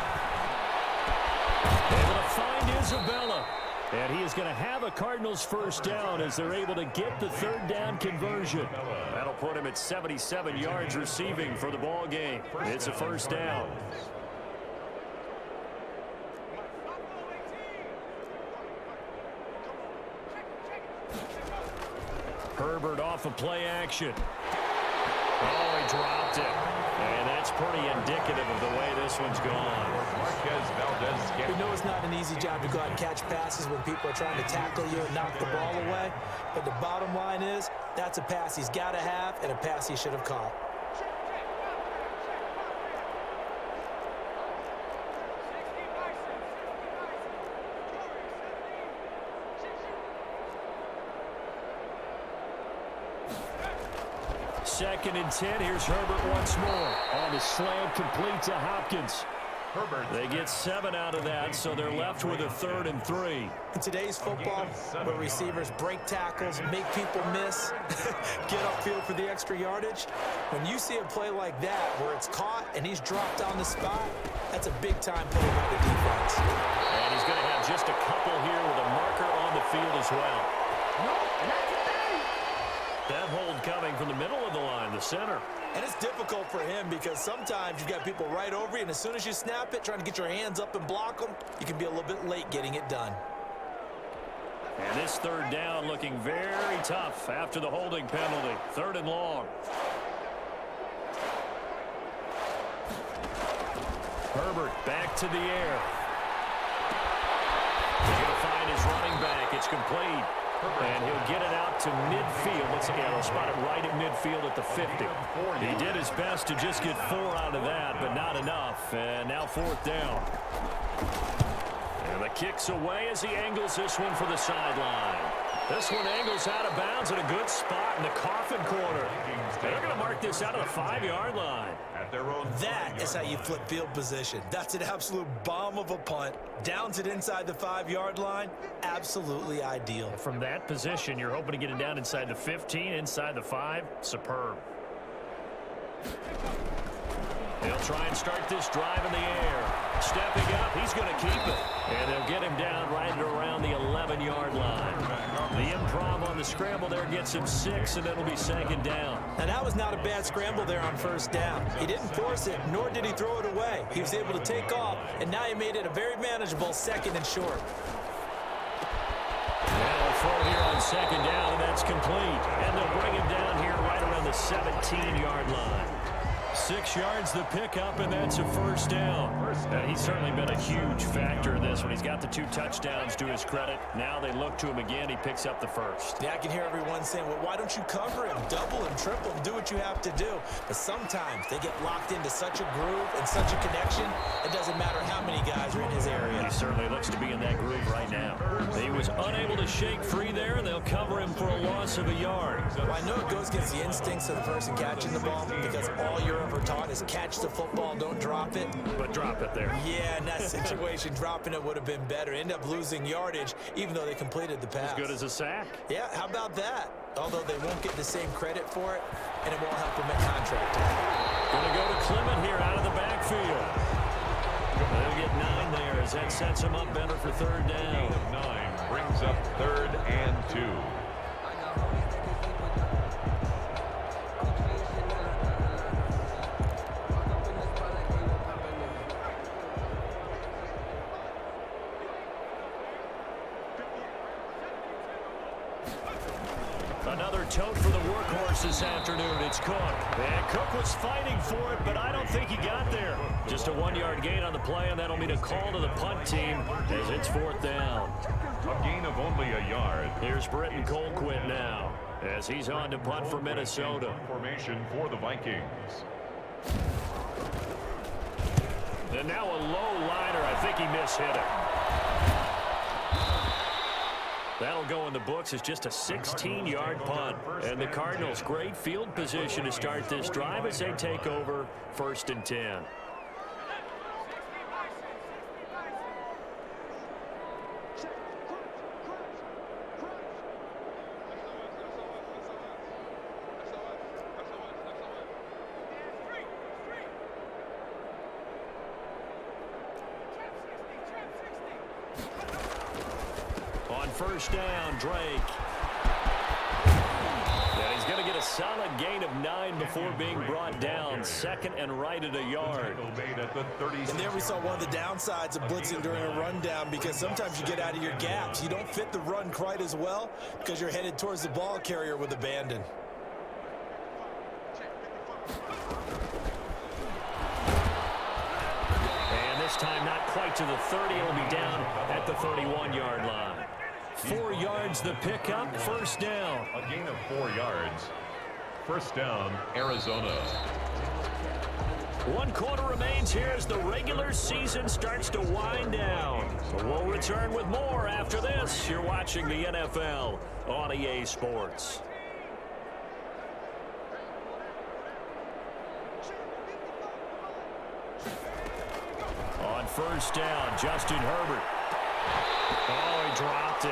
Able to find Isabella. And he is going to have a Cardinals first down as they're able to get the 3rd down conversion. That'll put him at 77 yards receiving for the ball game. It's a first down. Herbert off of play action. Oh, he dropped it. And that's pretty indicative of the way this one's gone. We know it's not an easy job to go out and catch passes when people are trying to tackle you and knock the ball away. But the bottom line is, that's a pass he's got to have and a pass he should have caught. Second and 10. Here's Herbert once more. On the slant, complete to Hopkins. Herbert. They get 7 out of that, so they're left with a 3rd and 3. In today's football, where receivers break tackles, make people miss, get upfield for the extra yardage, when you see a play like that where it's caught and he's dropped on the spot, that's a big-time play by the defense. And he's going to have just a couple here with a marker on the field as well. That hold coming from the middle of the line, the center. And it's difficult for him because sometimes you've got people right over you, and as soon as you snap it, trying to get your hands up and block them, you can be a little bit late getting it done. And this 3rd down looking very tough after the holding penalty. 3rd and long. Herbert back to the air. He's going to find his running back. It's complete. And he'll get it out to midfield. Let's see, they'll spot it right at midfield at the 50. He did his best to just get 4 out of that, but not enough. And now 4th down. And the kick's away as he angles this one for the sideline. This one angles out of bounds at a good spot in the coffin corner. They're going to mark this out of the 5-yard line. That is how you flip field position. That's an absolute bomb of a punt. Downs it inside the 5-yard line. Absolutely ideal. From that position, you're hoping to get it down inside the 15, inside the 5. Superb. They'll try and start this drive in the air. Stepping up, he's going to keep it. And they'll get him down right at around the 11-yard line. The improv on the scramble there gets him 6, and it'll be second down. And that was not a bad scramble there on first down. He didn't force it, nor did he throw it away. He was able to take off, and now he made it a very manageable 2nd and short. Now a throw here on second down, and that's complete. And they'll bring him down here right around the 17-yard line. 6 yards the pickup, and that's a first down. He's certainly been a huge factor in this one. He's got the 2 touchdowns to his credit. Now they look to him again. He picks up the first. Yeah, I can hear everyone saying, well, why don't you cover him? Double him, triple him, do what you have to do. But sometimes they get locked into such a groove and such a connection, it doesn't matter how many guys are in his area. He certainly looks to be in that groove right now. He was unable to shake free there, and they'll cover him for a loss of a yard. Well, I know it goes against the instincts of the person catching the ball because all you're ever taught is catch the football, don't drop it. But drop it there. Yeah, in that situation, dropping it would have been better. End up losing yardage, even though they completed the pass. As good as a sack. Yeah, how about that? Although they won't get the same credit for it, and it won't help them at contract time. Going to go to Clement here out of the backfield. They'll get 9 there as that sets him up better for third down. 9 brings up 3rd and 2. Another tote for the workhorse this afternoon. It's Cook. And Cook was fighting for it, but I don't think he got there. Just a 1-yard gain on the play, and that'll mean a call to the punt team as it's 4th down. A gain of only a yard. Here's Britton Colquitt now as he's on to punt for Minnesota. Formation for the Vikings. And now a low liner. I think he mishit it. That'll go in the books as just a 16-yard punt. And the Cardinals, great field position to start this drive as they take over 1st and 10. First down, Drake. And he's going to get a solid gain of 9 before being brought down. 2nd and right at a yard. And there we saw one of the downsides of blitzing during a rundown because sometimes you get out of your gaps. You don't fit the run quite as well because you're headed towards the ball carrier with abandon. And this time not quite to the 30. It'll be down at the 31-yard line. 4 yards the pickup, first down. A gain of 4 yards. First down, Arizona. 1 quarter remains here as the regular season starts to wind down. We'll return with more after this. You're watching the NFL on EA Sports. On first down, Justin Herbert. Oh, he dropped it.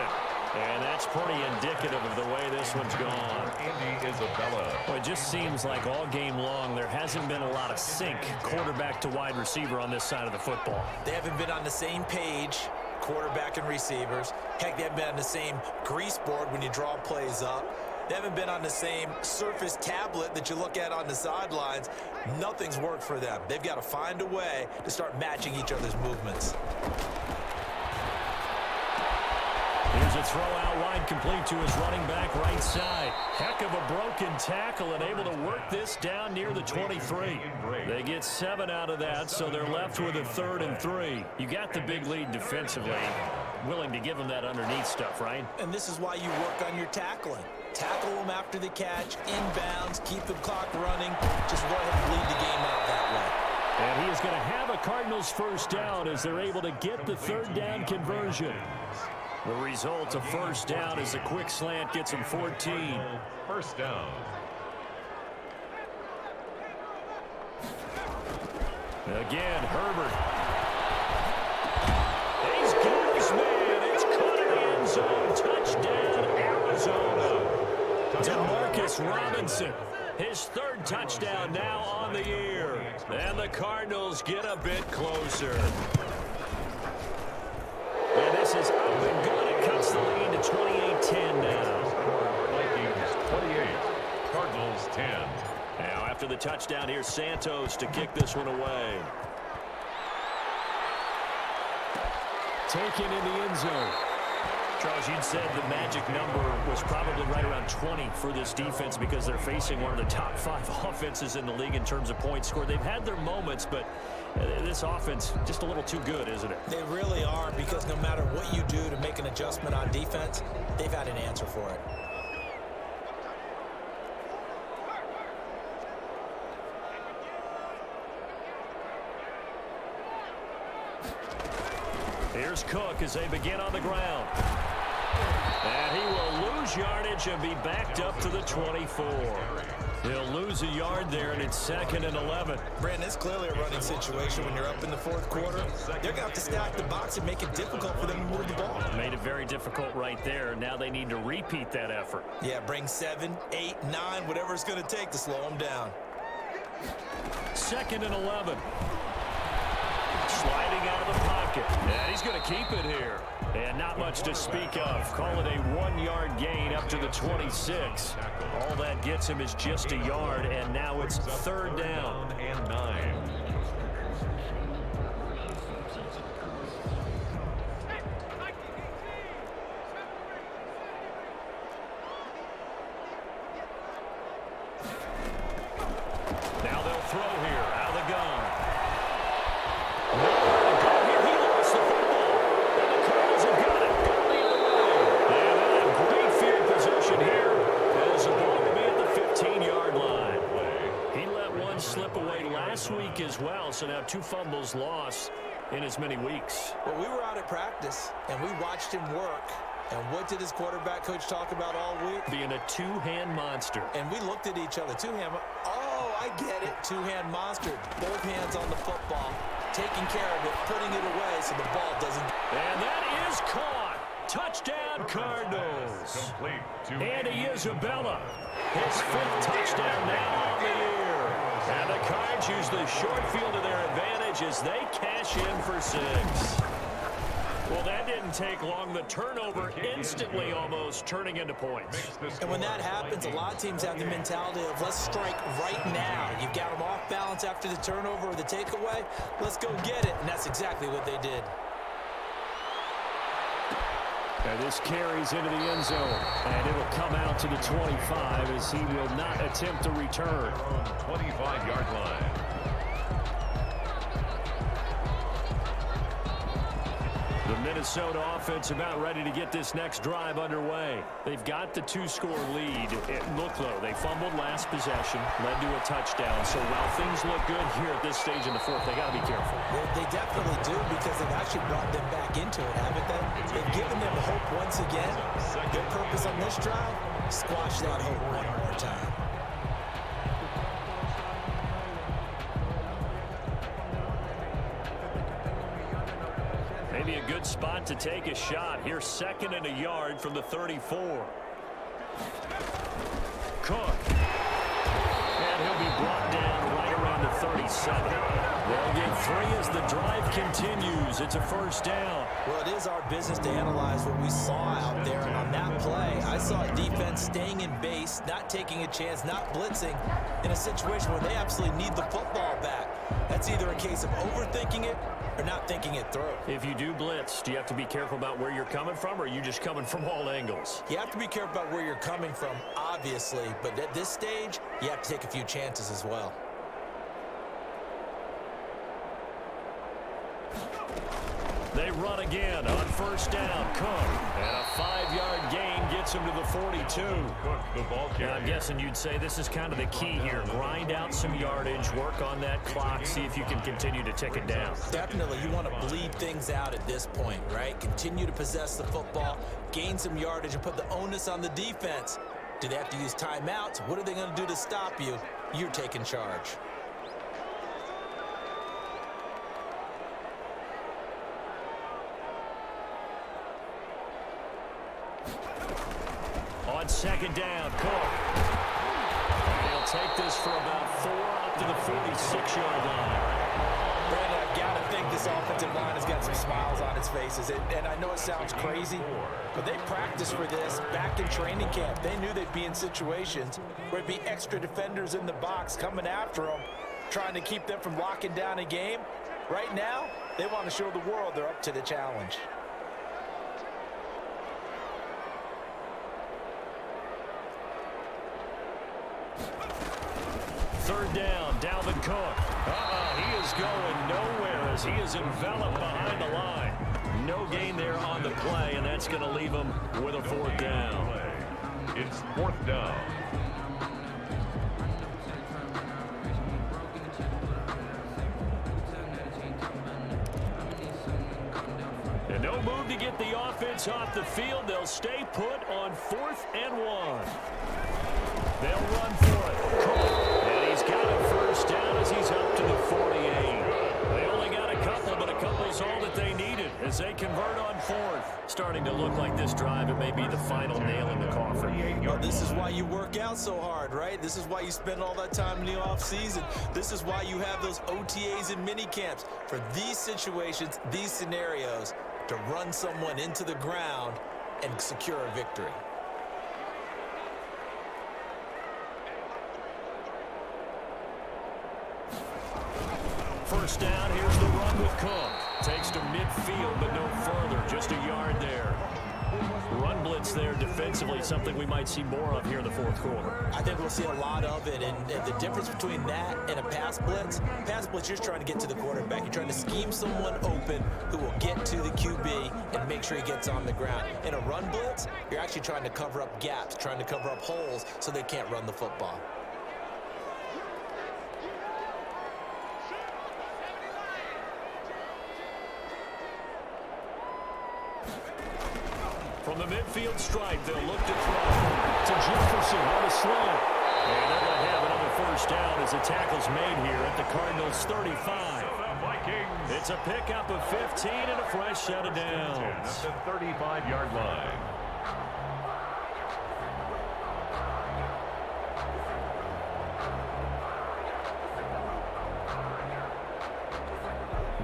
And that's pretty indicative of the way this one's gone. Andy Isabella. Well, it just seems like all game long there hasn't been a lot of sync quarterback to wide receiver on this side of the football. They haven't been on the same page, quarterback and receivers. Heck, they haven't been on the same grease board when you draw plays up. They haven't been on the same surface tablet that you look at on the sidelines. Nothing's worked for them. They've got to find a way to start matching each other's movements. Here's a throw out wide, complete to his running back right side. Heck of a broken tackle and able to work this down near the 23. They get 7 out of that, so they're left with a 3rd and 3. You got the big lead defensively. Willing to give them that underneath stuff, right? And this is why you work on your tackling. Tackle them after the catch, inbounds, keep the clock running. Just go ahead and bleed the game out that way. And he is going to have a Cardinals first down as they're able to get the 3rd down conversion. The result of first down is a quick slant gets him 14. First down. Again, Herbert. He's got his man. It's caught in the end zone. Touchdown, Arizona. DeMarcus Robinson. His third touchdown now on the year. And the Cardinals get a bit closer. And this is up and good. It cuts the lead to 28-10 now. Vikings 28, Cardinals 10. Now after the touchdown, here's Santos to kick this one away. Taken in the end zone. Charles, you'd said the magic number was probably right around 20 for this defense because they're facing one of the top 5 offenses in the league in terms of points scored. They've had their moments, but this offense just a little too good, isn't it? They really are, because no matter what you do to make an adjustment on defense, they've had an answer for it. Here's Cook as they begin on the ground. And he will lose yardage and be backed up to the 24. He'll lose a yard there, and it's 2nd and 11. Brandon, it's clearly a running situation when you're up in the 4th quarter. They're going to have to stack the box and make it difficult for them to move the ball. Made it very difficult right there. Now they need to repeat that effort. Yeah, bring 7, 8, 9, whatever it's going to take to slow them down. 2nd and 11. Sliding out of the pocket. And he's going to keep it here. And not much to speak of. Call it a 1-yard gain up to the 26. All that gets him is just a yard, and now it's 3rd down and 9. Now they'll throw here out of the gun. Nowhere to go here. He lost the football. And the Cardinals have got it. Going the other way. And they have great field position here as the ball will be at the 15-yard line. He let one slip away last week as well, so now 2 fumbles lost in as many weeks. Well, we were out at practice, and we watched him work. And what did his quarterback coach talk about all week? Being a 2-hand monster. And we looked at each other. 2-hand. Oh, I get it. 2-hand monster. Both hands on the football. Taking care of it. Putting it away so the ball doesn't. And that is caught. Touchdown, Cardinals. Complete. Andy Isabella. His 5th touchdown now on the year. And the Cards use the short field to their advantage as they cash in for 6. Well, that didn't take long. The turnover instantly almost turning into points. And when that happens, a lot of teams have the mentality of let's strike right now. You've got them off balance after the turnover or the takeaway. Let's go get it. And that's exactly what they did. And this carries into the end zone. And it'll come out to the 25 as he will not attempt to return. 25-yard line. The Minnesota offense about ready to get this next drive underway. They've got the 2-score lead. It looked low. They fumbled last possession, led to a touchdown. So while things look good here at this stage in the 4th, they got to be careful. They definitely do, because they've actually brought them back into it, haven't they? They've given them hope once again. Their purpose on this drive, squash that hope one more time. Maybe a good spot to take a shot. Here's 2nd and a yard from the 34. Cook. And he'll be brought down right around the 37. They'll get 3 as the drive continues. It's a 1st down. Well, it is our business to analyze what we saw out there. And on that play, I saw a defense staying in base, not taking a chance, not blitzing, in a situation where they absolutely need the football back. That's either a case of overthinking it or not thinking it through. If you do blitz, do you have to be careful about where you're coming from, or are you just coming from all angles? You have to be careful about where you're coming from, obviously, but at this stage, you have to take a few chances as well. They run again on 1st down. Cook. And a 5-yard gain gets him to the 42. Cook, the ball carrier. I'm guessing you'd say this is kind of the key here. Grind out some yardage, work on that clock, see if you can continue to tick it down. Definitely, you want to bleed things out at this point, right? Continue to possess the football, gain some yardage, and put the onus on the defense. Do they have to use timeouts? What are they going to do to stop you? You're taking charge. On 2nd down, Cook. And he'll They'll take this for about 4 up to the 46-yard line. Brandon, I've got to think this offensive line has got some smiles on its faces. And I know it sounds crazy, but they practiced for this back in training camp. They knew they'd be in situations where it'd be extra defenders in the box coming after them, trying to keep them from locking down a game. Right now, they want to show the world they're up to the challenge. Third down, Dalvin Cook. He is going nowhere as he is enveloped behind the line. No gain there on the play, and that's going to leave him with a 4th down. It's 4th down. And no move to get the offense off the field. They'll stay put on 4th and 1. They'll run for it. Cook. And he's got a 1st down as he's up to the 48. They only got a couple, but a couple's all that they needed as they convert on 4th. Starting to look like this drive, it may be the final nail in the coffin. Well, this is why you work out so hard, right? This is why you spend all that time in the offseason. This is why you have those OTAs and mini camps. For these situations, these scenarios, to run someone into the ground and secure a victory. First down, here's the run with Cook. Takes to midfield, but no further. Just a yard there. Run blitz there defensively, something we might see more of here in the 4th quarter. I think we'll see a lot of it, and the difference between that and a pass blitz, you're trying to get to the quarterback. You're trying to scheme someone open who will get to the QB and make sure he gets on the ground. In a run blitz, you're actually trying to cover up gaps, trying to cover up holes so they can't run the football. From the midfield stripe, they'll look to throw to Jefferson on a slant. And they'll have another 1st down as the tackle's made here at the Cardinals' 35. It's a pickup of 15 and a fresh set of downs. At the 35-yard line.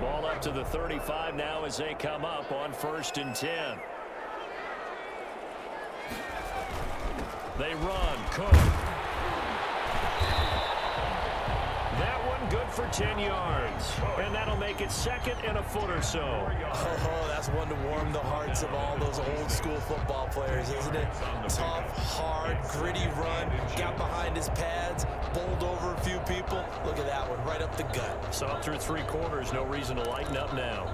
Ball up to the 35 now as they come up on 1st and 10. They run. Cook. That one good for 10 yards. And that'll make it 2nd and a foot or so. Oh, that's one to warm the hearts of all those old school football players, isn't it? Tough, hard, gritty run. Got behind his pads, bowled over a few people. Look at that one, right up the gut. Saw through 3 quarters. No reason to lighten up now.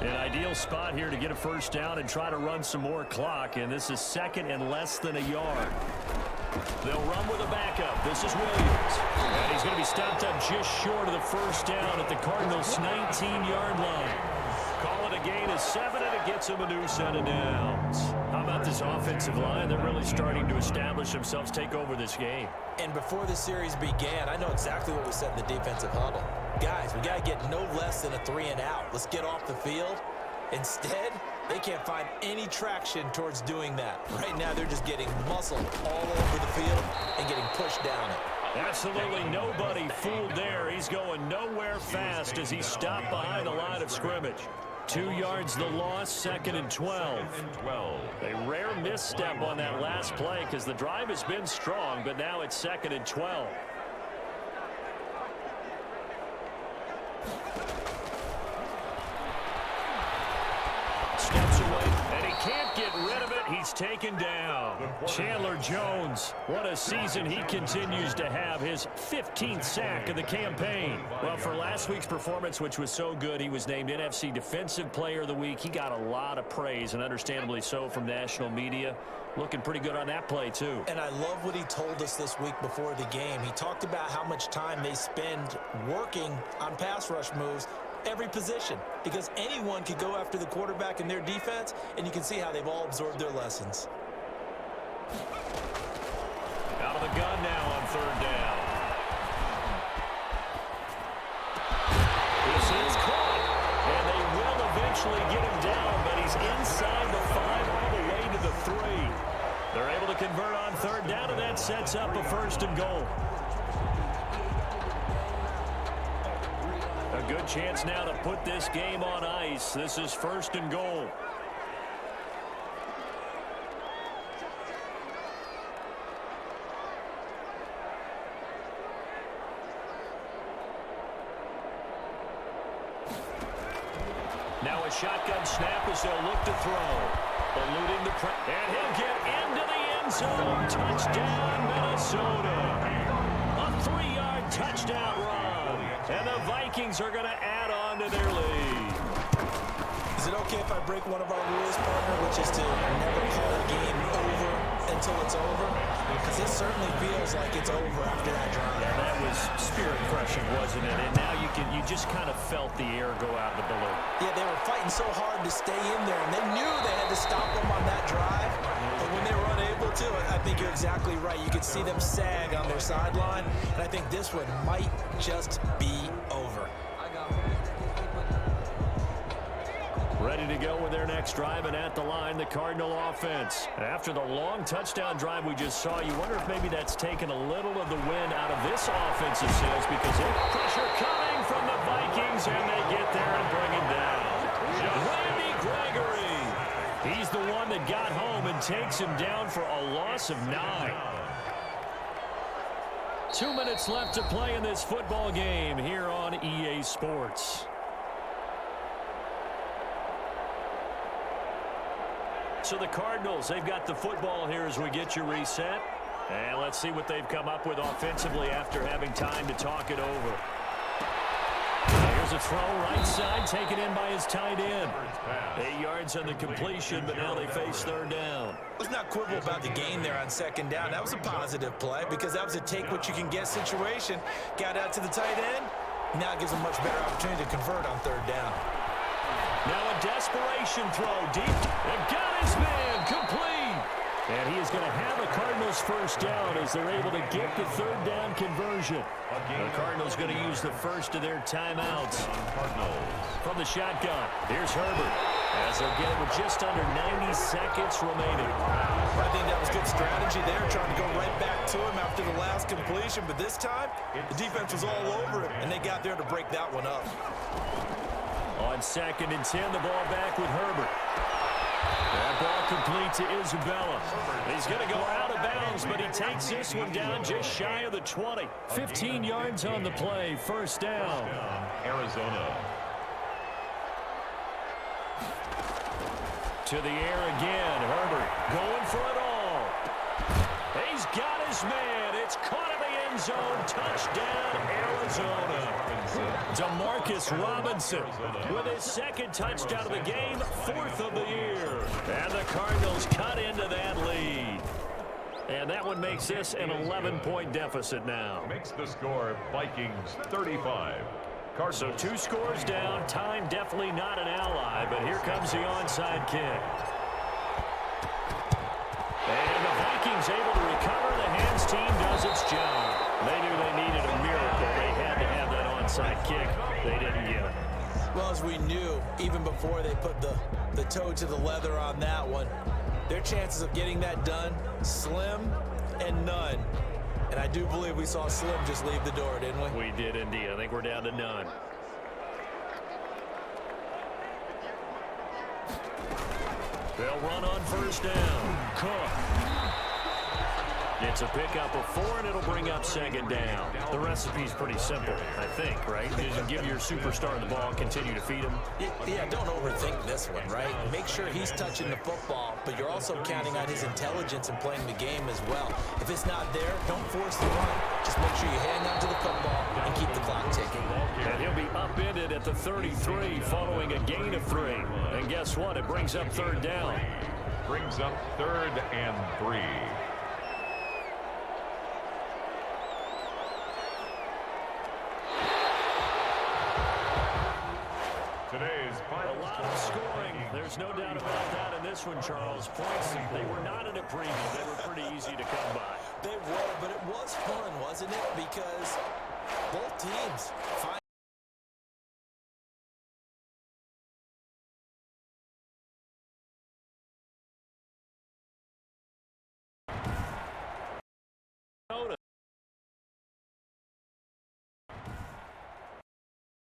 An ideal spot here to get a 1st down and try to run some more clock, and this is 2nd and less than a yard. They'll run with a backup. This is Williams. And he's going to be stopped up just short of the 1st down at the Cardinals' 19-yard line. Call it a gain of 7, and it gets him a new set of downs. How about this offensive line? They're really starting to establish themselves, take over this game. And before the series began, I know exactly what we said in the defensive huddle. Guys, we got to get no less than a 3 and out. Let's get off the field. Instead, they can't find any traction towards doing that. Right now, they're just getting muscled all over the field and getting pushed down it. Absolutely nobody fooled there. He's going nowhere fast as he's stopped behind the line of scrimmage. 2 yards the loss, 2nd and 12. A rare misstep on that last play because the drive has been strong, but now it's 2nd and 12. Steps away, and he can't get rid of it. He's taken down. Chandler Jones, what a season he continues to have. His 15th sack of the campaign. Well, for last week's performance, which was so good, he was named NFC Defensive Player of the Week. He got a lot of praise, and understandably so, from national media. Looking pretty good on that play, too. And I love what he told us this week before the game. He talked about how much time they spend working on pass rush moves, every position, because anyone could go after the quarterback in their defense, and you can see how they've all absorbed their lessons. Out of the gun now on 3rd down. This is caught, and they will eventually get him down, but he's inside the 5 all the way to the 3. They're able to convert on third down, and that sets up a 1st and goal. A good chance now to put this game on ice. This is 1st and goal. Now a shotgun snap as they'll look to throw. Eluding the press. And he'll get into the end zone. Touchdown, Minnesota. A 3-yard touchdown run. And the Vikings are going to add on to their lead. Is it okay if I break one of our rules, partner, which is to never call a game over until it's over? Because it certainly feels like it's over after that drive. Yeah, that was spirit-crushing, wasn't it? And now you just kind of felt the air go out of the balloon. Yeah, they were fighting so hard to stay in there, and they knew they had to stop them on that drive. But when they were unable to, I think you're exactly right. You could see them sag on their sideline, and I think this one might just be over. Ready to go with their next drive, and at the line, the Cardinal offense. After the long touchdown drive we just saw, you wonder if maybe that's taken a little of the wind out of this offensive sails, because pressure coming from the Vikings, and they get there and bring it down. Randy Gregory. He's the one that got home and takes him down for a loss of 9. 2 minutes left to play in this football game here on EA Sports. So the Cardinals, they've got the football here as we get you reset. And let's see what they've come up with offensively after having time to talk it over. Here's a throw right side, taken in by his tight end. 8 yards on the completion, but now they face 3rd down. Let's not quibble about the gain there on 2nd down. That was a positive play because that was a take-what-you-can-get situation. Got out to the tight end. Now it gives them much better opportunity to convert on 3rd down. Now a desperation throw deep. And got his man complete. And he is going to have a Cardinals 1st down as they're able to get the 3rd down conversion. The Cardinals going to use the first of their timeouts. From the shotgun, here's Herbert. As they'll get it with just under 90 seconds remaining. I think that was good strategy there, trying to go right back to him after the last completion. But this time, the defense was all over him, and they got there to break that one up. On 2nd and 10, the ball back with Herbert. That ball complete to Isabella. He's going to go out of bounds, but he takes this one down just shy of the 20. 15 yards on the play, 1st down. Arizona. To the air again, Herbert going for it all. He's got his man. It's caught in the end zone. Touchdown, Arizona. Demarcus Robinson with his 2nd touchdown of the game, 4th of the year. And the Cardinals cut into that lead. And that one makes this an 11-point deficit now. Makes the score Vikings 35. Cardinals. So 2 scores down. Time definitely not an ally, but here comes the onside kick. And the Vikings able to recover. The hands team does its job. They knew they needed a miracle. They had to have that onside kick. They didn't get it. Well, as we knew, even before they put the toe to the leather on that one, their chances of getting that done, slim and none. And I do believe we saw Slim just leave the door, didn't we? We did indeed. I think we're down to none. They'll run on 1st down. Cook. It's a pickup of 4, and it'll bring up 2nd down. The recipe's pretty simple, I think, right? Just give your superstar the ball, continue to feed him. Yeah, don't overthink this one, right? Make sure he's touching the football, but you're also counting on his intelligence and playing the game as well. If it's not there, don't force the run. Just make sure you hang on to the football and keep the clock ticking. And he'll be upended at the 33 following a gain of 3. And guess what? It brings up 3rd down. Brings up 3rd and 3. Today's final a lot of scoring. There's no doubt about that in this one, Charles. Points, they were not in a premium. They were pretty easy to come by. They were, but it was fun, wasn't it? Because both teams find Minnesota.